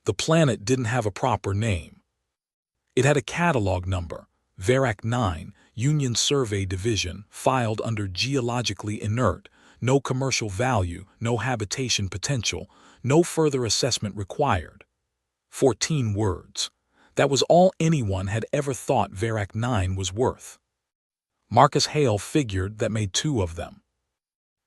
The planet didn't have a proper name. It had a catalog number, Verac 9, Union Survey Division, filed under geologically inert, no commercial value, no habitation potential, no further assessment required. 14 words. That was all anyone had ever thought Verac 9 was worth. Marcus Hale figured that made 2 of them.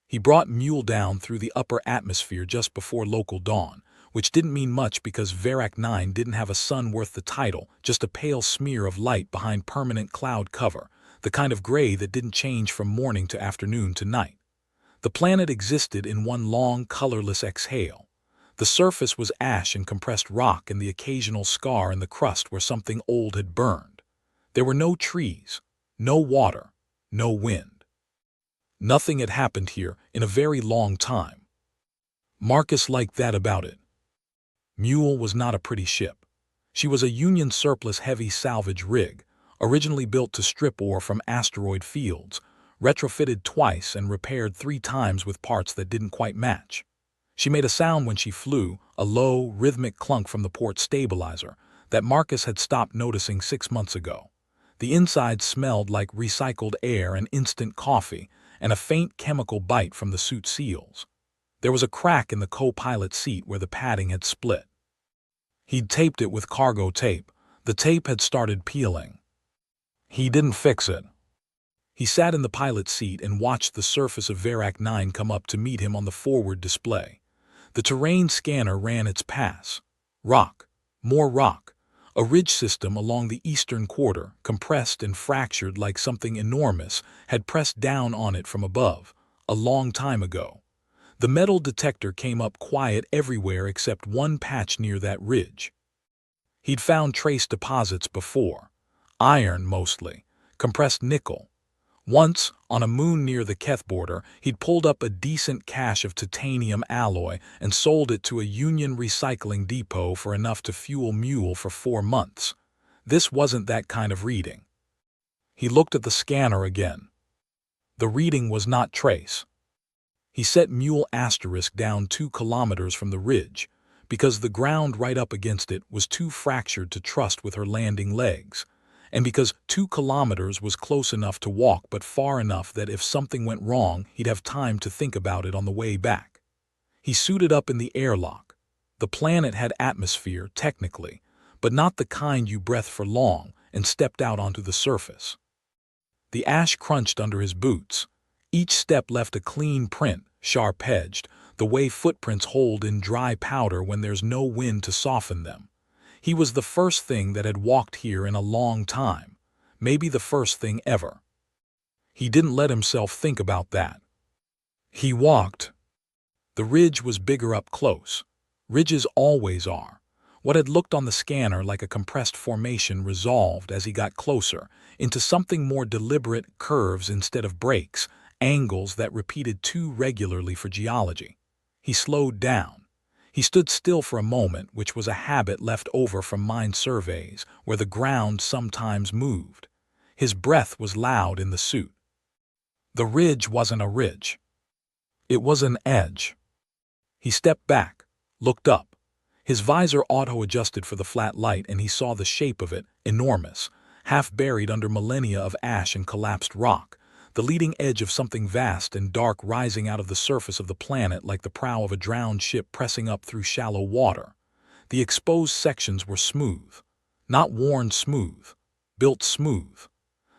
He brought Mule down through the upper atmosphere just before local dawn, which didn't mean much because Verac 9 didn't have a sun worth the title, just a pale smear of light behind permanent cloud cover, the kind of gray that didn't change from morning to afternoon to night. The planet existed in one long, colorless exhale. The surface was ash and compressed rock and the occasional scar in the crust where something old had burned. There were no trees, no water, no wind. Nothing had happened here in a very long time. Marcus liked that about it. Mule was not a pretty ship. She was a Union surplus heavy salvage rig, originally built to strip ore from asteroid fields, retrofitted twice and repaired 3 times with parts that didn't quite match. She made a sound when she flew, a low, rhythmic clunk from the port stabilizer that Marcus had stopped noticing 6 months ago. The inside smelled like recycled air and instant coffee, and a faint chemical bite from the suit seals. There was a crack in the co-pilot seat where the padding had split. He'd taped it with cargo tape. The tape had started peeling. He didn't fix it. He sat in the pilot seat and watched the surface of Verac 9 come up to meet him on the forward display. The terrain scanner ran its pass. Rock, more rock, a ridge system along the eastern quarter, compressed and fractured like something enormous, had pressed down on it from above, a long time ago. The metal detector came up quiet everywhere except one patch near that ridge. He'd found trace deposits before. Iron, mostly. Compressed nickel. Once, on a moon near the Keth border, he'd pulled up a decent cache of titanium alloy and sold it to a Union recycling depot for enough to fuel Mule for 4 months. This wasn't that kind of reading. He looked at the scanner again. The reading was not trace. He set Mule asterisk down 2 kilometers from the ridge, because the ground right up against it was too fractured to trust with her landing legs, and because 2 kilometers was close enough to walk but far enough that if something went wrong, he'd have time to think about it on the way back. He suited up in the airlock. The planet had atmosphere, technically, but not the kind you breathe for long, and stepped out onto the surface. The ash crunched under his boots. Each step left a clean print, sharp-edged, the way footprints hold in dry powder when there's no wind to soften them. He was the first thing that had walked here in a long time, maybe the first thing ever. He didn't let himself think about that. He walked. The ridge was bigger up close. Ridges always are. What had looked on the scanner like a compressed formation resolved as he got closer into something more deliberate, curves instead of breaks, angles that repeated too regularly for geology. He slowed down. He stood still for a moment, which was a habit left over from mine surveys, where the ground sometimes moved. His breath was loud in the suit. The ridge wasn't a ridge. It was an edge. He stepped back, looked up. His visor auto-adjusted for the flat light, and he saw the shape of it, enormous, half buried under millennia of ash and collapsed rock, the leading edge of something vast and dark rising out of the surface of the planet like the prow of a drowned ship pressing up through shallow water. The exposed sections were smooth. Not worn smooth. Built smooth.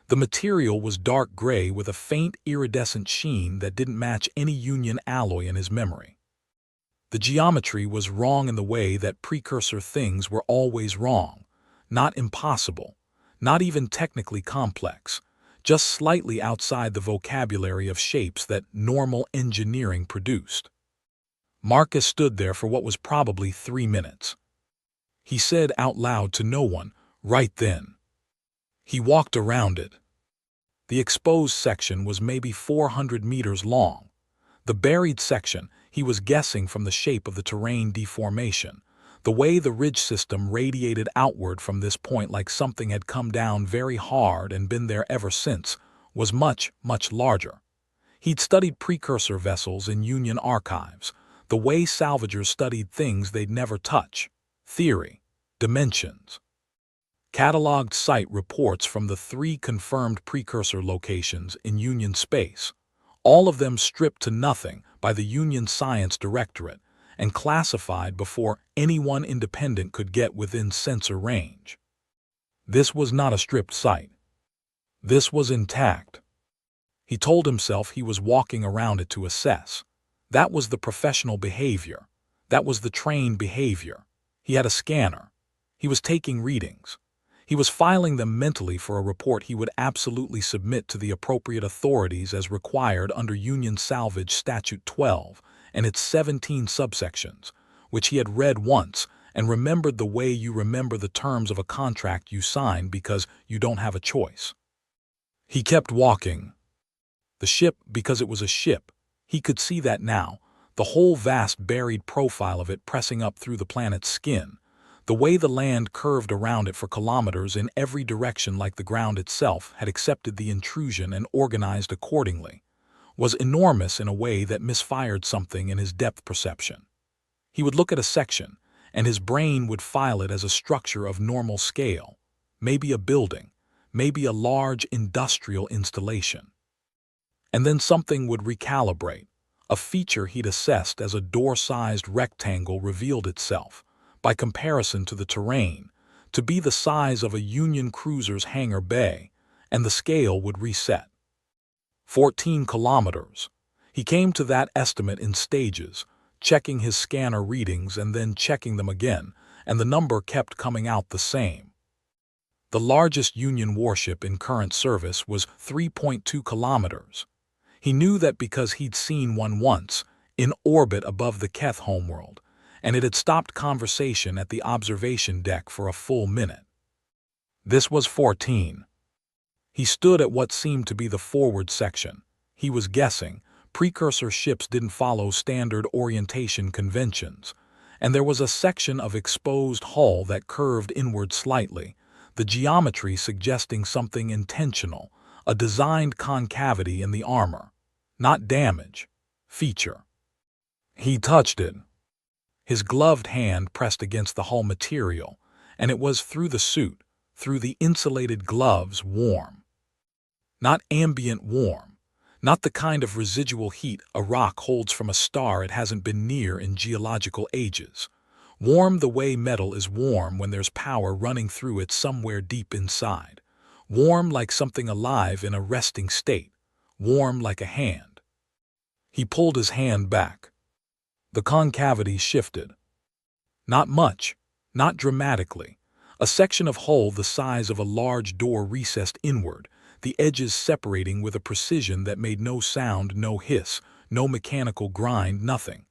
The material was dark gray with a faint iridescent sheen that didn't match any Union alloy in his memory. The geometry was wrong in the way that precursor things were always wrong. Not impossible. Not even technically complex. Just slightly outside the vocabulary of shapes that normal engineering produced. Marcus stood there for what was probably 3 minutes. He said out loud to no one, right then. He walked around it. The exposed section was maybe 400 meters long. The buried section, he was guessing from the shape of the terrain deformation, the way the ridge system radiated outward from this point like something had come down very hard and been there ever since, was much, much larger. He'd studied precursor vessels in Union archives, the way salvagers studied things they'd never touch, Theory. Dimensions. Cataloged site reports from the 3 confirmed precursor locations in Union space, all of them stripped to nothing by the Union Science Directorate and classified before anyone independent could get within sensor range. This was not a stripped site. This was intact. He told himself he was walking around it to assess. That was the professional behavior. That was the trained behavior. He had a scanner. He was taking readings. He was filing them mentally for a report he would absolutely submit to the appropriate authorities as required under Union Salvage Statute 12 and its 17 subsections, which he had read once and remembered the way you remember the terms of a contract you sign because you don't have a choice. He kept walking. The ship, because it was a ship, he could see that now, the whole vast buried profile of it pressing up through the planet's skin, the way the land curved around it for kilometers in every direction like the ground itself had accepted the intrusion and organized accordingly, was enormous in a way that misfired something in his depth perception. He would look at a section, and his brain would file it as a structure of normal scale, maybe a building, maybe a large industrial installation. And then something would recalibrate. A feature he'd assessed as a door-sized rectangle revealed itself, by comparison to the terrain, to be the size of a Union cruiser's hangar bay, and the scale would reset. 14 kilometers. He came to that estimate in stages, checking his scanner readings and then checking them again, and the number kept coming out the same. The largest Union warship in current service was 3.2 kilometers. He knew that because he'd seen one once, in orbit above the Keth homeworld, and it had stopped conversation at the observation deck for a full minute. This was 14. He stood at what seemed to be the forward section. He was guessing. Precursor ships didn't follow standard orientation conventions, and there was a section of exposed hull that curved inward slightly, the geometry suggesting something intentional, a designed concavity in the armor. Not damage. Feature. He touched it. His gloved hand pressed against the hull material, and it was through the suit, through the insulated gloves, warm. Not ambient warm. Not the kind of residual heat a rock holds from a star it hasn't been near in geological ages. Warm the way metal is warm when there's power running through it somewhere deep inside. Warm like something alive in a resting state. Warm like a hand. He pulled his hand back. The concavity shifted. Not much, not dramatically. A section of hull the size of a large door recessed inward, the edges separating with a precision that made no sound, no hiss, no mechanical grind, nothing.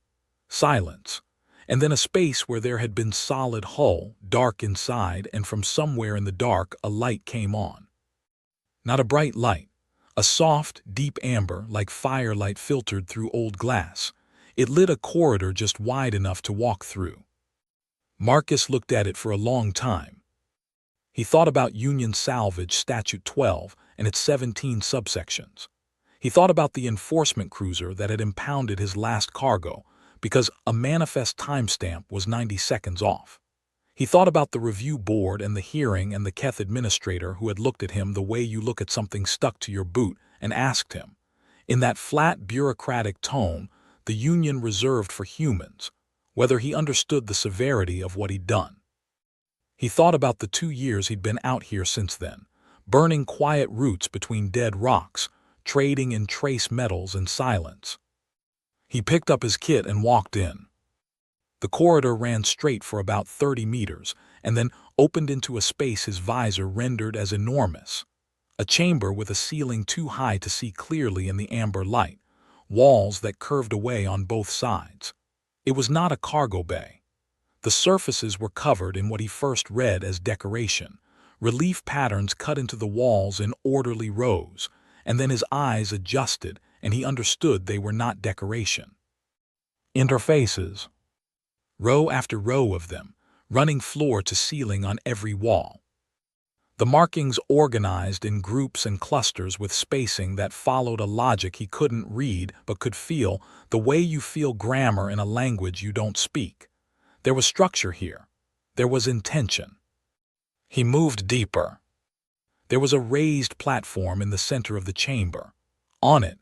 Silence. And then a space where there had been solid hull, dark inside, and from somewhere in the dark a light came on. Not a bright light. A soft, deep amber like firelight filtered through old glass. It lit a corridor just wide enough to walk through. Marcus looked at it for a long time. He thought about Union Salvage Statute 12 and its 17 subsections. He thought about the enforcement cruiser that had impounded his last cargo because a manifest timestamp was 90 seconds off. He thought about the review board and the hearing and the Keth administrator who had looked at him the way you look at something stuck to your boot and asked him, in that flat bureaucratic tone the Union reserved for humans, whether he understood the severity of what he'd done. He thought about the 2 years he'd been out here since then, burning quiet routes between dead rocks, trading in trace metals and silence. He picked up his kit and walked in. The corridor ran straight for about 30 meters and then opened into a space his visor rendered as enormous. A chamber with a ceiling too high to see clearly in the amber light, walls that curved away on both sides. It was not a cargo bay. The surfaces were covered in what he first read as decoration, relief patterns cut into the walls in orderly rows, and then his eyes adjusted and he understood they were not decoration. Interfaces. Row after row of them, running floor to ceiling on every wall. The markings organized in groups and clusters with spacing that followed a logic he couldn't read but could feel, the way you feel grammar in a language you don't speak. There was structure here. There was intention. He moved deeper. There was a raised platform in the center of the chamber. On it,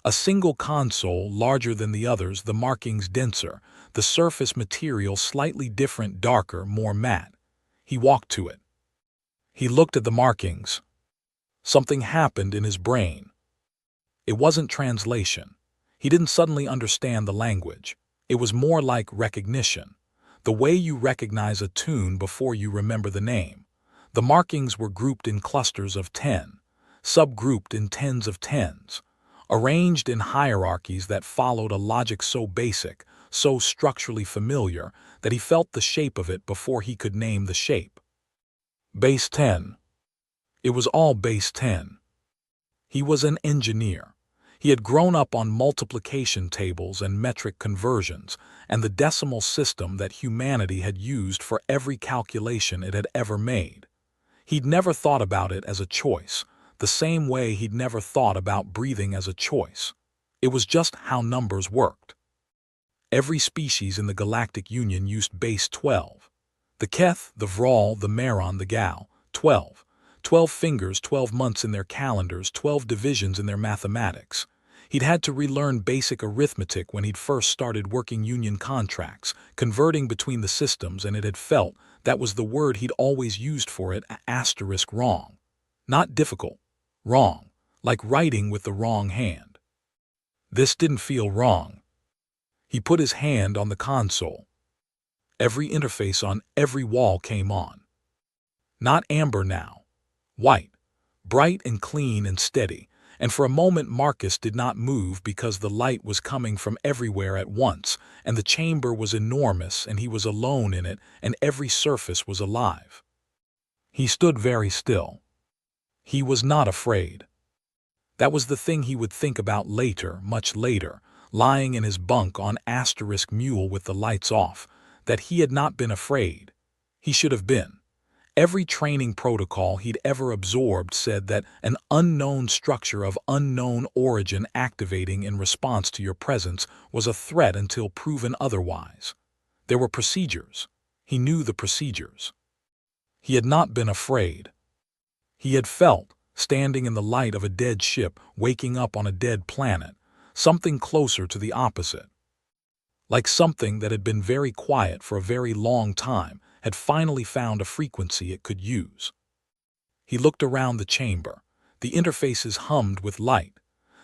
a single console larger than the others, the markings denser, the surface material slightly different, darker, more matte. He walked to it. He looked at the markings. Something happened in his brain. It wasn't translation. He didn't suddenly understand the language. It was more like recognition. The way you recognize a tune before you remember the name. The markings were grouped in clusters of 10, subgrouped in tens of tens, arranged in hierarchies that followed a logic so basic, so structurally familiar, that he felt the shape of it before he could name the shape. Base 10. It was all base 10. He was an engineer. He had grown up on multiplication tables and metric conversions and the decimal system that humanity had used for every calculation it had ever made. He'd never thought about it as a choice, the same way he'd never thought about breathing as a choice. It was just how numbers worked. Every species in the Galactic Union used base 12. The Keth, the Vral, the Maron, the Gal, 12. 12 fingers, 12 months in their calendars, 12 divisions in their mathematics. He'd had to relearn basic arithmetic when he'd first started working union contracts, converting between the systems, and it had felt that was the word he'd always used for it, asterisk wrong. Not difficult, wrong, like writing with the wrong hand. This didn't feel wrong. He put his hand on the console. Every interface on every wall came on. Not amber now. White, bright and clean and steady, and for a moment Marcus did not move because the light was coming from everywhere at once, and the chamber was enormous and he was alone in it, and every surface was alive. He stood very still. He was not afraid. That was the thing he would think about later, much later, lying in his bunk on asterisk mule with the lights off, that he had not been afraid. He should have been. Every training protocol he'd ever absorbed said that an unknown structure of unknown origin activating in response to your presence was a threat until proven otherwise. There were procedures. He knew the procedures. He had not been afraid. He had felt, standing in the light of a dead ship, waking up on a dead planet, something closer to the opposite. Like something that had been very quiet for a very long time, had finally found a frequency it could use. He looked around the chamber. The interfaces hummed with light.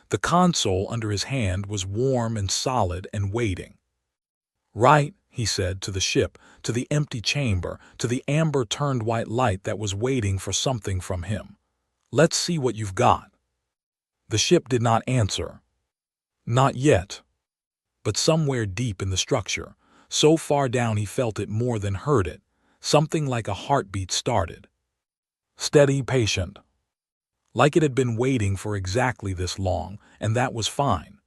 The console under his hand was warm and solid and waiting. Right, he said to the ship, to the empty chamber, to the amber-turned white light that was waiting for something from him. Let's see what you've got. The ship did not answer. Not yet. But somewhere deep in the structure, so far down he felt it more than heard it, something like a heartbeat started. Steady, patient. Like it had been waiting for exactly this long, and that was fine.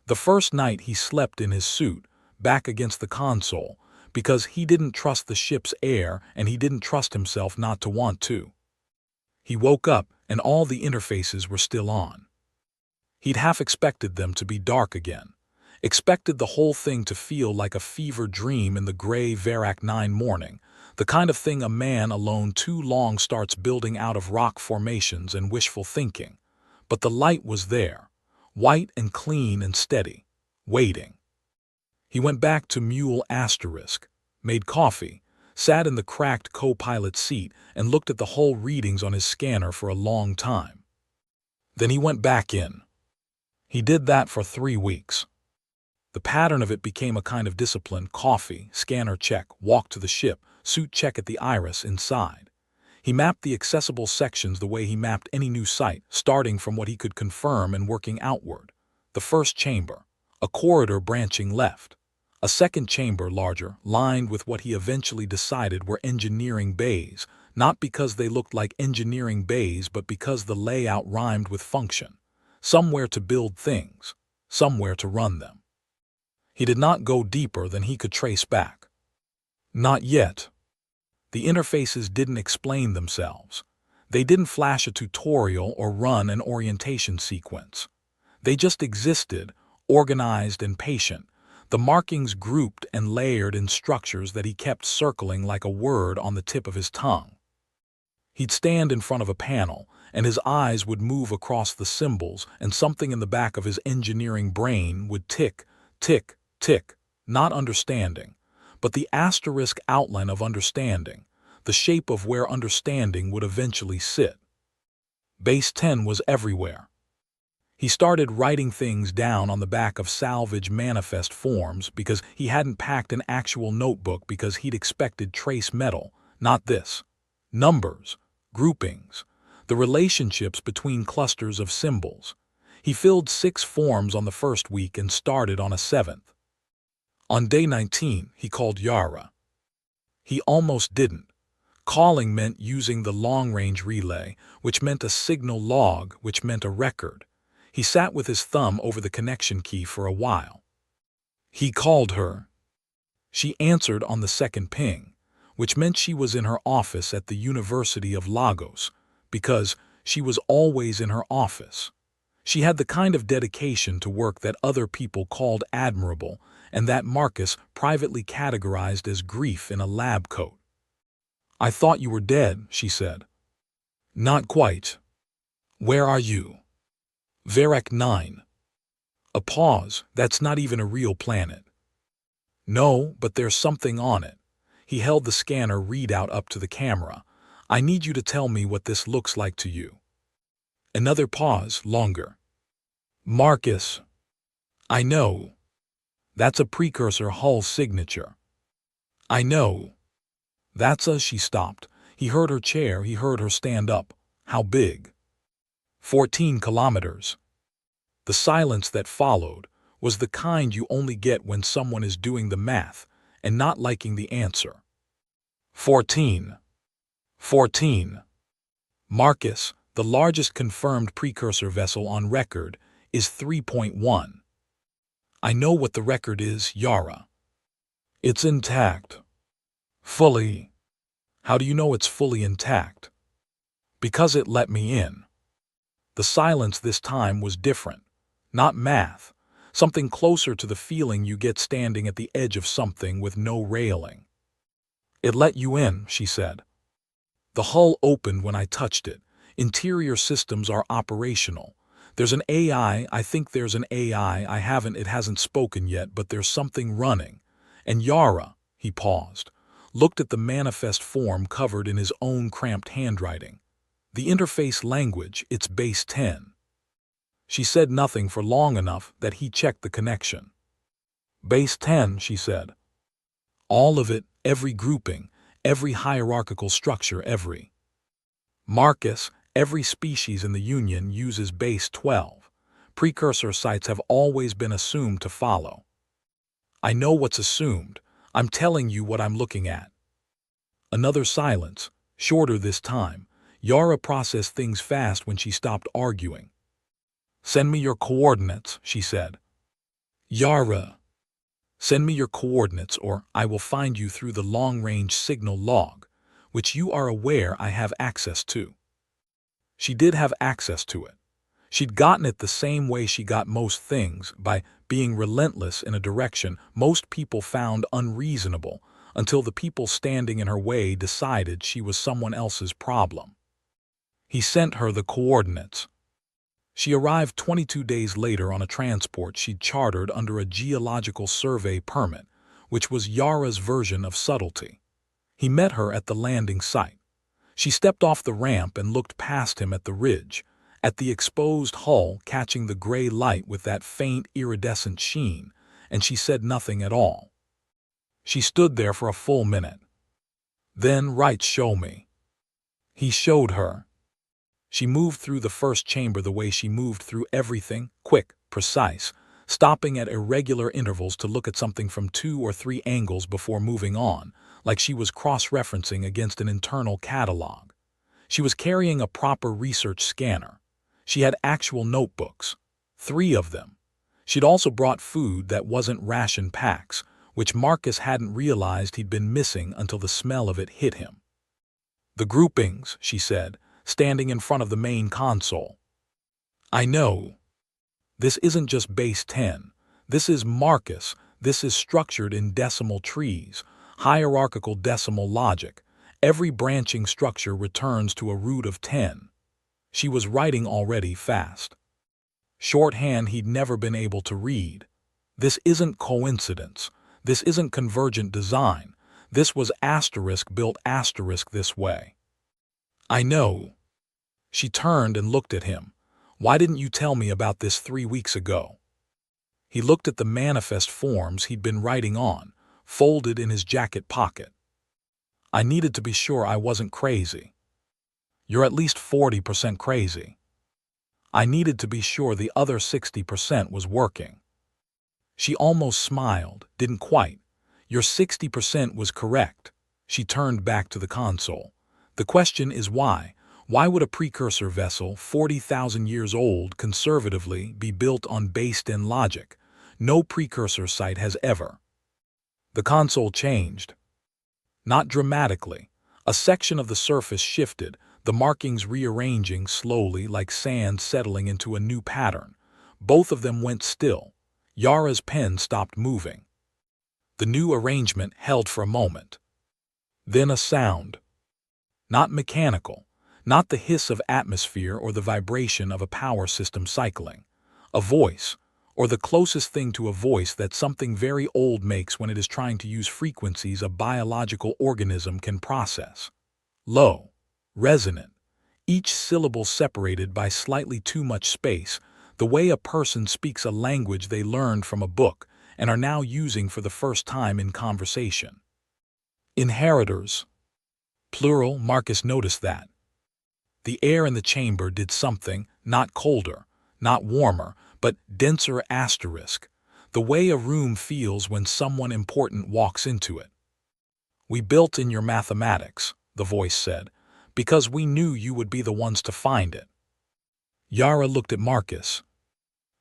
The first night he slept in his suit, back against the console, because he didn't trust the ship's air and he didn't trust himself not to want to. He woke up and all the interfaces were still on. He'd half expected them to be dark again. Expected the whole thing to feel like a fever dream in the gray Varak 9 morning, the kind of thing a man alone too long starts building out of rock formations and wishful thinking. But the light was there, white and clean and steady, waiting. He went back to Mule Asterisk, made coffee, sat in the cracked co-pilot seat and looked at the whole readings on his scanner for a long time. Then he went back in. He did that for 3 weeks. The pattern of it became a kind of discipline: coffee, scanner check, walk to the ship, suit check at the iris inside. He mapped the accessible sections the way he mapped any new site, starting from what he could confirm and working outward. The first chamber, a corridor branching left. A second chamber larger, lined with what he eventually decided were engineering bays, not because they looked like engineering bays but because the layout rhymed with function. Somewhere to build things, somewhere to run them. He did not go deeper than he could trace back. Not yet. The interfaces didn't explain themselves. They didn't flash a tutorial or run an orientation sequence. They just existed, organized and patient, The markings grouped and layered in structures that he kept circling like a word on the tip of his tongue. He'd stand in front of a panel, and his eyes would move across the symbols, and something in the back of his engineering brain would tick, tick, tick, not understanding, but the asterisk outline of understanding, the shape of where understanding would eventually sit. Base 10 was everywhere. He started writing things down on the back of salvage manifest forms because he hadn't packed an actual notebook because he'd expected trace metal, not this. Numbers, groupings, the relationships between clusters of symbols. He filled 6 forms on the first week and started on a 7th. On day 19, he called Yara. He almost didn't. Calling meant using the long-range relay, which meant a signal log, which meant a record. He sat with his thumb over the connection key for a while. He called her. She answered on the second ping, which meant she was in her office at the University of Lagos, because she was always in her office. She had the kind of dedication to work that other people called admirable, and that Marcus privately categorized as grief in a lab coat. "I thought you were dead," she said. "Not quite. Where are you?" "Verac 9. A pause. "That's not even a real planet." "No, but there's something on it." He held the scanner readout up to the camera. "I need you to tell me what this looks like to you." Another pause, longer. "Marcus." "I know. That's a precursor hull signature." "I know. That's a..." She stopped. He heard her chair, he heard her stand up. "How big?" 14 kilometers. The silence that followed was the kind you only get when someone is doing the math and not liking the answer. 14. 14. Marcus, the largest confirmed precursor vessel on record, is 3.1. "I know what the record is, Yara." "It's intact." "Fully." "How do you know it's fully intact?" "Because it let me in." The silence this time was different. Not math. Something closer to the feeling you get standing at the edge of something with no railing. "It let you in," she said. "The hull opened when I touched it. Interior systems are operational. There's an AI, I think there's an AI, it hasn't spoken yet, but there's something running." And Yara, he paused, looked at the manifest form covered in his own cramped handwriting. "The interface language, it's base 10. She said nothing for long enough that he checked the connection. "Base 10, she said. "All of it, every grouping, every hierarchical structure, every..." "Marcus, every species in the Union uses base 12. Precursor sites have always been assumed to follow." "I know what's assumed. I'm telling you what I'm looking at." Another silence, shorter this time. Yara processed things fast when she stopped arguing. "Send me your coordinates," she said. "Yara, send me your coordinates or I will find you through the long-range signal log, which you are aware I have access to." She did have access to it. She'd gotten it the same way she got most things, by being relentless in a direction most people found unreasonable, until the people standing in her way decided she was someone else's problem. He sent her the coordinates. She arrived 22 days later on a transport she'd chartered under a geological survey permit, which was Yara's version of subtlety. He met her at the landing site. She stepped off the ramp and looked past him at the ridge, at the exposed hull catching the gray light with that faint iridescent sheen, and she said nothing at all. She stood there for a full minute. Then, "Right, show me." He showed her. She moved through the first chamber the way she moved through everything, quick, precise, stopping at irregular intervals to look at something from 2 or 3 angles before moving on, like she was cross-referencing against an internal catalog. She was carrying a proper research scanner. She had actual notebooks, 3 of them. She'd also brought food that wasn't ration packs, which Marcus hadn't realized he'd been missing until the smell of it hit him. "The groupings," she said, standing in front of the main console. "I know. This isn't just base 10. This is Marcus. This is structured in decimal trees, hierarchical decimal logic. Every branching structure returns to a root of 10. She was writing already fast. Shorthand he'd never been able to read. This isn't coincidence. This isn't convergent design. This was asterisk built asterisk this way. I know. She turned and looked at him. Why didn't you tell me about this 3 weeks ago? He looked at the manifest forms he'd been writing on, folded in his jacket pocket. I needed to be sure I wasn't crazy. You're at least 40% crazy. I needed to be sure the other 60% was working. She almost smiled, didn't quite. Your 60% was correct. She turned back to the console. The question is why? Why would a precursor vessel, 40,000 years old, conservatively, be built on based-in logic? No precursor site has ever. The console changed. Not dramatically. A section of the surface shifted, the markings rearranging slowly like sand settling into a new pattern. Both of them went still. Yara's pen stopped moving. The new arrangement held for a moment. Then a sound. Not mechanical, not the hiss of atmosphere or the vibration of a power system cycling. A voice, or the closest thing to a voice that something very old makes when it is trying to use frequencies a biological organism can process. Low, resonant, each syllable separated by slightly too much space, the way a person speaks a language they learned from a book and are now using for the first time in conversation. Inheritors. Plural, Marcus noticed that. The air in the chamber did something, not colder, not warmer, but denser asterisk, the way a room feels when someone important walks into it. We built in your mathematics, the voice said, because we knew you would be the ones to find it. Yara looked at Marcus.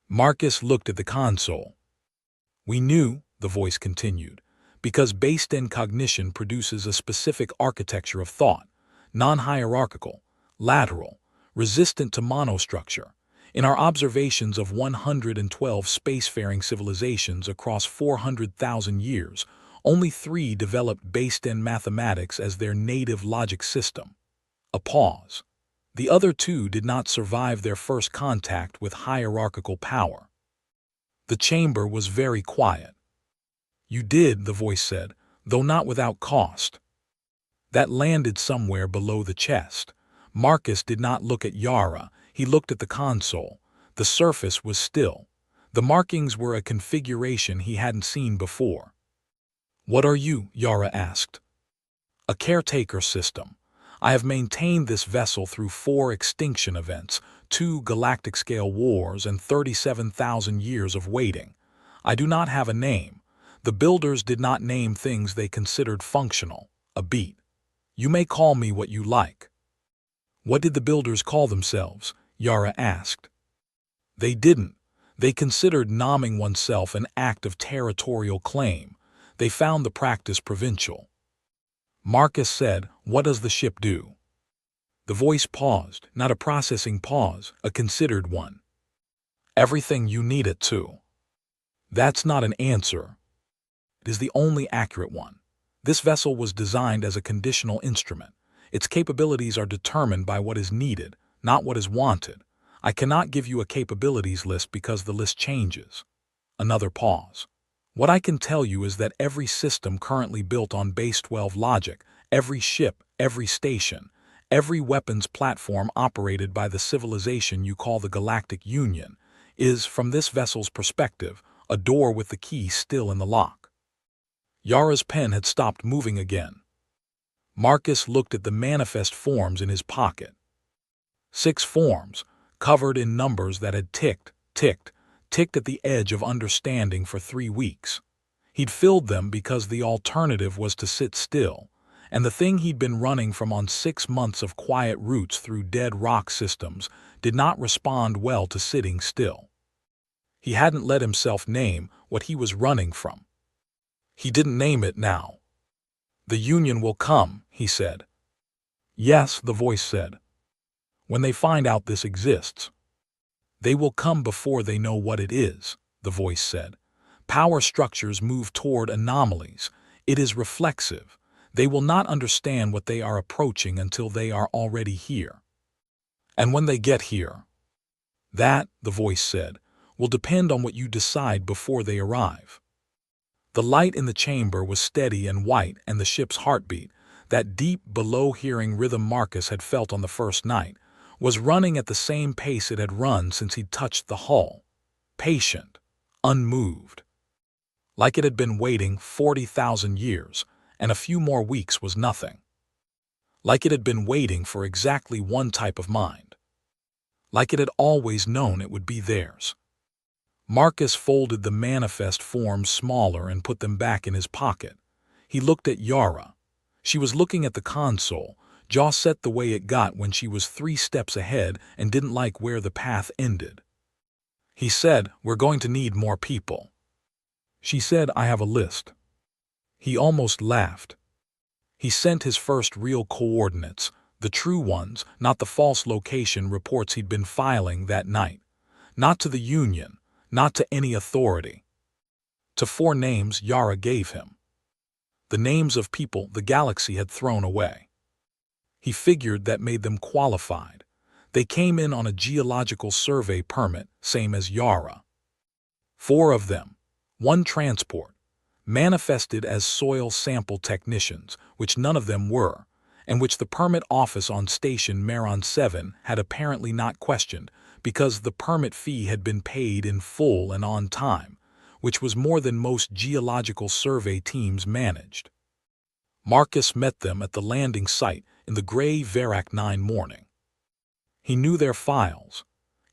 Marcus looked at the console. We knew, the voice continued, because based-in cognition produces a specific architecture of thought, non-hierarchical, lateral, resistant to monostructure. In our observations of 112 spacefaring civilizations across 400,000 years, only 3 developed based-in mathematics as their native logic system. A pause. The other 2 did not survive their first contact with hierarchical power. The chamber was very quiet. You did, the voice said, though not without cost. That landed somewhere below the chest. Marcus did not look at Yara, he looked at the console. The surface was still. The markings were a configuration he hadn't seen before. What are you? Yara asked. A caretaker system. I have maintained this vessel through 4 extinction events, 2 galactic-scale wars, and 37,000 years of waiting. I do not have a name. The builders did not name things they considered functional, a beat. You may call me what you like. What did the builders call themselves? Yara asked. They didn't. They considered nomming oneself an act of territorial claim. They found the practice provincial. Marcus said, what does the ship do? The voice paused, not a processing pause, a considered one. Everything you need it to. That's not an answer. It is the only accurate one. This vessel was designed as a conditional instrument. Its capabilities are determined by what is needed, not what is wanted. I cannot give you a capabilities list because the list changes. Another pause. What I can tell you is that every system currently built on base 12 logic, every ship, every station, every weapons platform operated by the civilization you call the Galactic Union, is, from this vessel's perspective, a door with the key still in the lock. Yara's pen had stopped moving again. Marcus looked at the manifest forms in his pocket. 6 forms, covered in numbers that had ticked at the edge of understanding for 3 weeks. He'd filled them because the alternative was to sit still, and the thing he'd been running from on 6 months of quiet routes through dead rock systems did not respond well to sitting still. He hadn't let himself name what he was running from. He didn't name it now. The Union will come, he said. Yes, the voice said. When they find out this exists. They will come before they know what it is, the voice said. Power structures move toward anomalies. It is reflexive. They will not understand what they are approaching until they are already here. And when they get here, that, the voice said, will depend on what you decide before they arrive. The light in the chamber was steady and white, and the ship's heartbeat, that deep, below-hearing rhythm Marcus had felt on the first night, was running at the same pace it had run since he'd touched the hull. Patient, unmoved. Like it had been waiting 40,000 years, and a few more weeks was nothing. Like it had been waiting for exactly one type of mind. Like it had always known it would be theirs. Marcus folded the manifest forms smaller and put them back in his pocket. He looked at Yara. She was looking at the console, jaw set the way it got when she was 3 steps ahead and didn't like where the path ended. He said, "We're going to need more people." She said, "I have a list." He almost laughed. He sent his first real coordinates, the true ones, not the false location reports he'd been filing that night. Not to the Union, not to any authority. To 4 names Yara gave him. The names of people the galaxy had thrown away. He figured that made them qualified. They came in on a geological survey permit, same as Yara. 4 of them, 1 transport, manifested as soil sample technicians, which none of them were, and which the permit office on Station Maron 7 had apparently not questioned, because the permit fee had been paid in full and on time, which was more than most geological survey teams managed. Marcus met them at the landing site in the gray Verac 9 morning. He knew their files.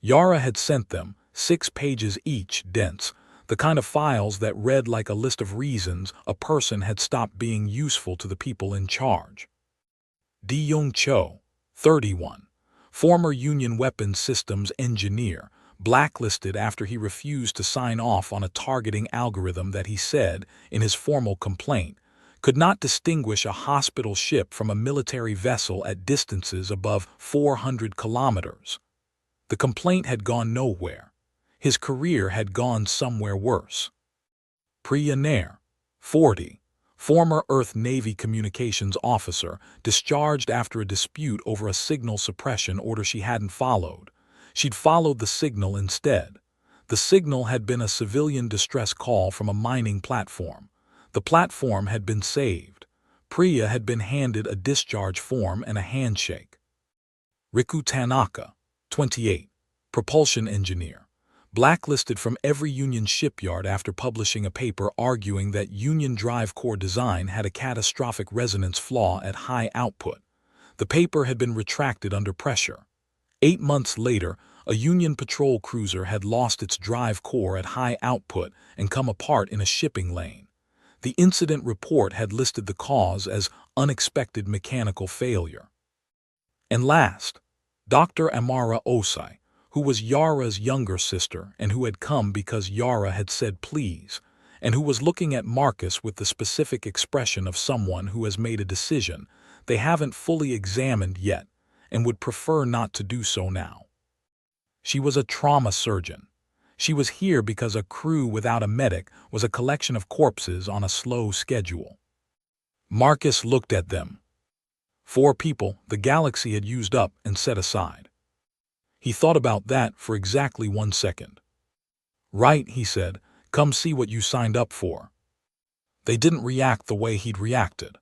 Yara had sent them, 6 pages each, dense, the kind of files that read like a list of reasons a person had stopped being useful to the people in charge. Di-Young Cho, 31, former Union Weapons Systems engineer, blacklisted after he refused to sign off on a targeting algorithm that he said, in his formal complaint, could not distinguish a hospital ship from a military vessel at distances above 400 kilometers. The complaint had gone nowhere. His career had gone somewhere worse. Priya Nair, 40, former Earth Navy communications officer, discharged after a dispute over a signal suppression order she hadn't followed. She'd followed the signal instead. The signal had been a civilian distress call from a mining platform. The platform had been saved. Priya had been handed a discharge form and a handshake. Riku Tanaka, 28, propulsion engineer, blacklisted from every Union shipyard after publishing a paper arguing that Union drive core design had a catastrophic resonance flaw at high output. The paper had been retracted under pressure. 8 months later, a Union patrol cruiser had lost its drive core at high output and come apart in a shipping lane. The incident report had listed the cause as unexpected mechanical failure. And last, Dr. Amara Osai, who was Yara's younger sister and who had come because Yara had said please, and who was looking at Marcus with the specific expression of someone who has made a decision they haven't fully examined yet and would prefer not to do so now. She was a trauma surgeon. She was here because a crew without a medic was a collection of corpses on a slow schedule. Marcus looked at them. 4 people the galaxy had used up and set aside. He thought about that for exactly 1 second. "Right," he said, "come see what you signed up for." They didn't react the way he'd reacted.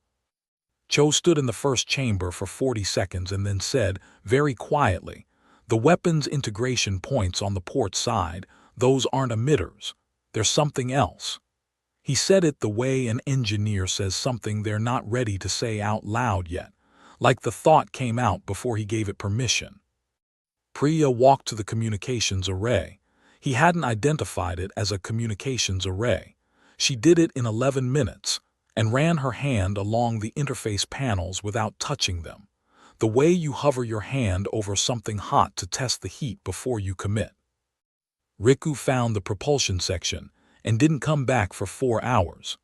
Cho stood in the first chamber for 40 seconds and then said, very quietly, "The weapons integration points on the port side, those aren't emitters. They're something else." He said it the way an engineer says something they're not ready to say out loud yet, like the thought came out before he gave it permission. Priya walked to the communications array. He hadn't identified it as a communications array. She did it in 11 minutes and ran her hand along the interface panels without touching them, the way you hover your hand over something hot to test the heat before you commit. Riku found the propulsion section and didn't come back for 4 hours.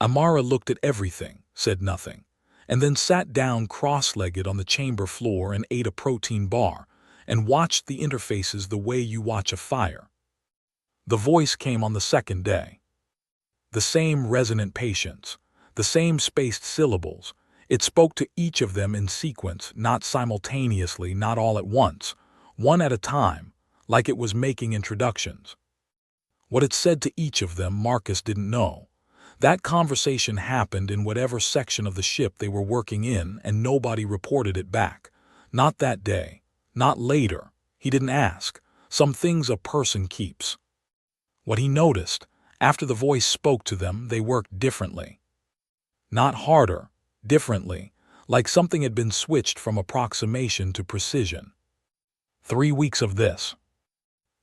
Amara looked at everything, said nothing, and then sat down cross-legged on the chamber floor and ate a protein bar and watched the interfaces the way you watch a fire. The voice came on the second day. The same resonant patience, the same spaced syllables. It spoke to each of them in sequence, not simultaneously, not all at once, one at a time, like it was making introductions. What it said to each of them, Marcus didn't know. That conversation happened in whatever section of the ship they were working in, and nobody reported it back. Not that day. Not later. He didn't ask. Some things a person keeps. What he noticed, after the voice spoke to them, they worked differently. Not harder, differently, like something had been switched from approximation to precision. 3 weeks of this.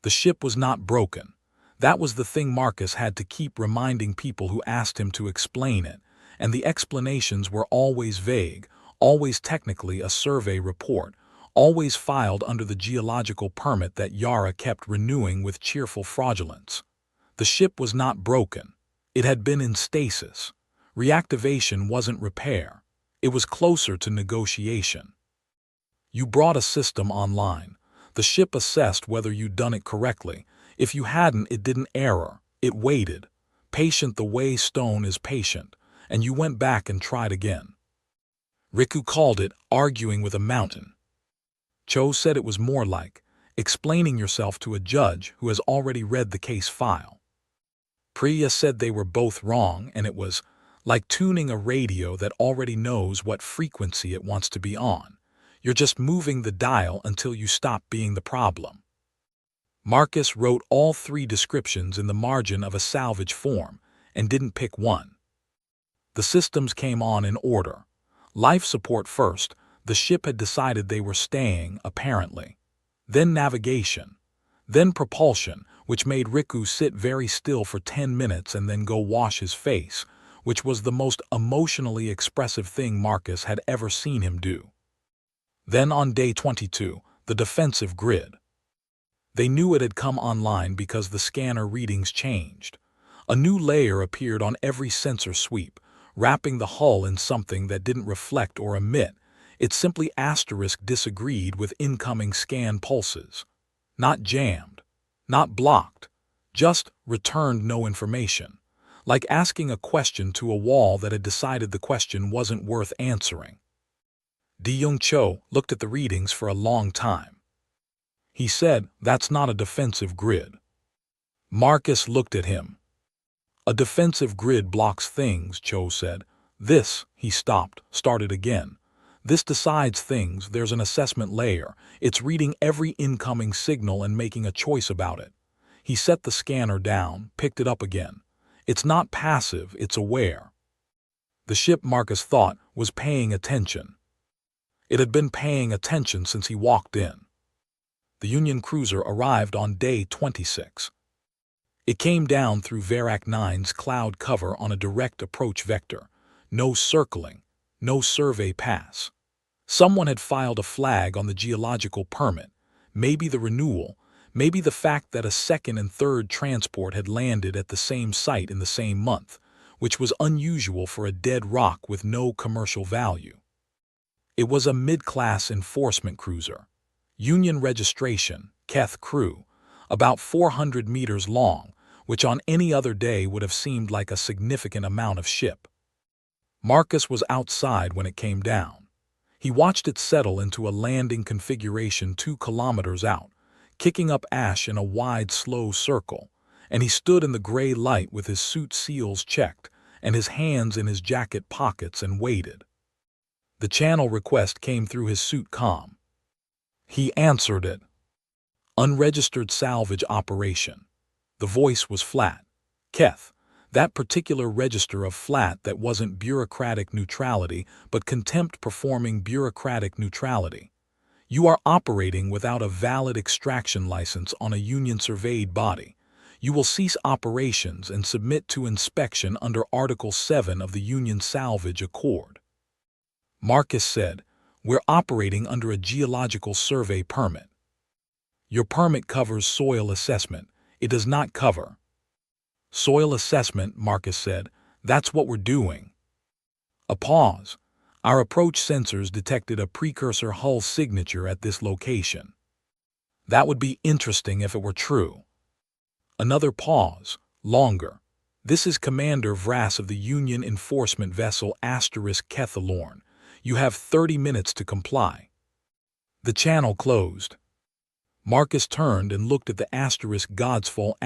The ship was not broken. That was the thing Marcus had to keep reminding people who asked him to explain it, and the explanations were always vague, always technically a survey report, always filed under the geological permit that Yara kept renewing with cheerful fraudulence. The ship was not broken. It had been in stasis. Reactivation wasn't repair. It was closer to negotiation. You brought a system online. The ship assessed whether you'd done it correctly. If you hadn't, it didn't error. It waited. Patient the way stone is patient. And you went back and tried again. Riku called it arguing with a mountain. Cho said it was more like explaining yourself to a judge who has already read the case file. Priya said they were both wrong, and it was like tuning a radio that already knows what frequency it wants to be on. You're just moving the dial until you stop being the problem. Marcus wrote all 3 descriptions in the margin of a salvage form and didn't pick one. The systems came on in order. Life support first. The ship had decided they were staying, apparently. Then navigation. Then propulsion, which made Riku sit very still for 10 minutes and then go wash his face, which was the most emotionally expressive thing Marcus had ever seen him do. Then on day 22, the defensive grid. They knew it had come online because the scanner readings changed. A new layer appeared on every sensor sweep, wrapping the hull in something that didn't reflect or emit. It simply disagreed with incoming scan pulses. Not jammed. Not blocked. Just returned no information. Like asking a question to a wall that had decided the question wasn't worth answering. Di-Young Cho looked at the readings for a long time. He said, "That's not a defensive grid." Marcus looked at him. "A defensive grid blocks things," Cho said. "This," he stopped, started again. "This decides things. There's an assessment layer. It's reading every incoming signal and making a choice about it." He set the scanner down, picked it up again. "It's not passive, it's aware." The ship, Marcus thought, was paying attention. It had been paying attention since he walked in. The Union cruiser arrived on day 26. It came down through Verac 9's cloud cover on a direct approach vector. No circling, no survey pass. Someone had filed a flag on the geological permit, maybe the renewal, maybe the fact that a second and third transport had landed at the same site in the same month, which was unusual for a dead rock with no commercial value. It was a mid-class enforcement cruiser. Union registration, Keth crew, about 400 meters long, which on any other day would have seemed like a significant amount of ship. Marcus was outside when it came down. He watched it settle into a landing configuration 2 kilometers out, kicking up ash in a wide, slow circle, and he stood in the gray light with his suit seals checked and his hands in his jacket pockets and waited. The channel request came through his suit comm. He answered it. Unregistered salvage operation. The voice was flat. Keth, that particular register of flat that wasn't bureaucratic neutrality but contempt performing bureaucratic neutrality. You are operating without a valid extraction license on a Union-surveyed body. You will cease operations and submit to inspection under Article 7 of the Union Salvage Accord. Marcus said, "We're operating under a geological survey permit." "Your permit covers soil assessment. It does not cover." "Soil assessment," Marcus said. "That's what we're doing." A pause. "Our approach sensors detected a precursor hull signature at this location." "That would be interesting if it were true." Another pause, longer. "This is Commander Vrass of the Union enforcement vessel *Kethalorn. You have 30 minutes to comply." The channel closed. Marcus turned and looked at the *Godsfall*.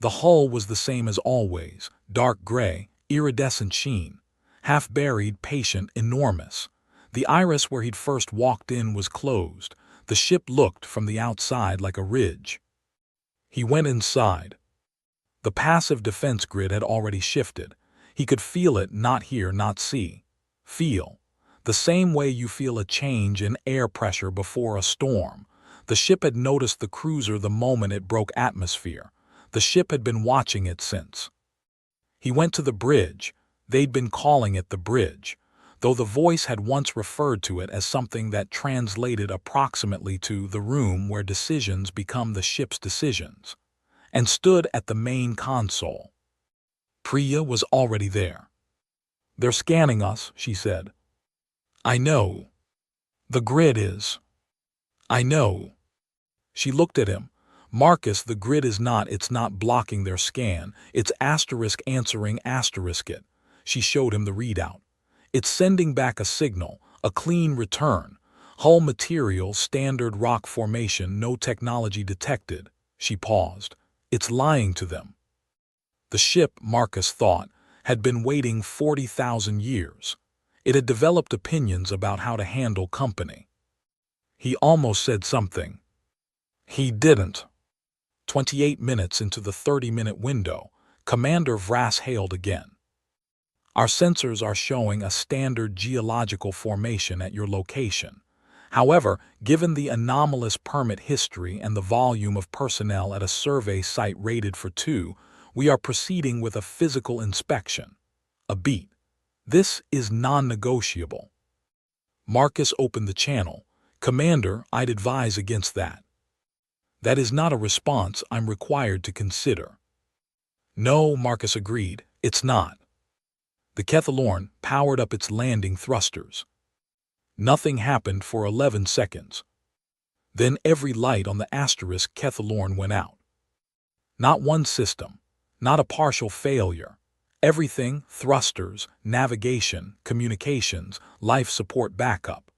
The hull was the same as always, dark gray, iridescent sheen. Half-buried, patient, enormous. The iris where he'd first walked in was closed. The ship looked from the outside like a ridge. He went inside. The passive defense grid had already shifted. He could feel it, not hear, not see. Feel. The same way you feel a change in air pressure before a storm. The ship had noticed the cruiser the moment it broke atmosphere. The ship had been watching it since. He went to the bridge. They'd been calling it the bridge, though the voice had once referred to it as something that translated approximately to the room where decisions become the ship's decisions, and stood at the main console. Priya was already there. "They're scanning us," she said. "I know. The grid is." "I know." She looked at him. "Marcus, the grid is not, it's not blocking their scan. It's answering it." She showed him the readout. "It's sending back a signal, a clean return. Hull material, standard rock formation, no technology detected." She paused. "It's lying to them." The ship, Marcus thought, had been waiting 40,000 years. It had developed opinions about how to handle company. He almost said something. He didn't. 28 minutes into the 30-minute window, Commander Vrass hailed again. "Our sensors are showing a standard geological formation at your location. However, given the anomalous permit history and the volume of personnel at a survey site rated for 2, we are proceeding with a physical inspection. A beat. This is non-negotiable." Marcus opened the channel. "Commander, I'd advise against that. That is not a response I'm required to consider." "No," Marcus agreed, "it's not." The Kethalorn powered up its landing thrusters. Nothing happened for 11 seconds. Then every light on the Kethalorn went out. Not one system, not a partial failure. Everything, thrusters, navigation, communications, life support backup.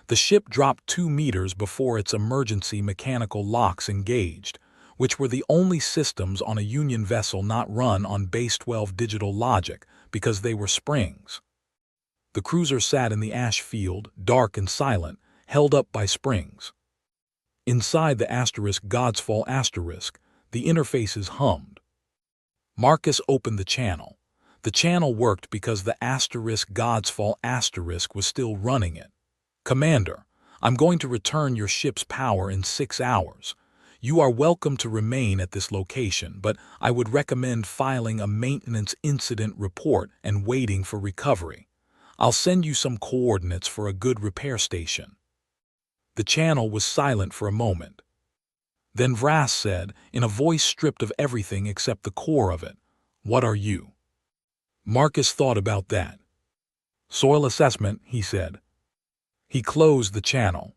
The ship dropped 2 meters before its emergency mechanical locks engaged, which were the only systems on a Union vessel not run on Base 12 digital logic, because they were springs. The cruiser sat in the ash field, dark and silent, held up by springs. Inside the Godsfall the interfaces hummed. Marcus opened the channel. The channel worked because the Godsfall was still running it. "Commander, I'm going to return your ship's power in 6 hours. You are welcome to remain at this location, but I would recommend filing a maintenance incident report and waiting for recovery. I'll send you some coordinates for a good repair station." The channel was silent for a moment. Then Vrass said, in a voice stripped of everything except the core of it, "What are you?" Marcus thought about that. "Soil assessment," he said. He closed the channel.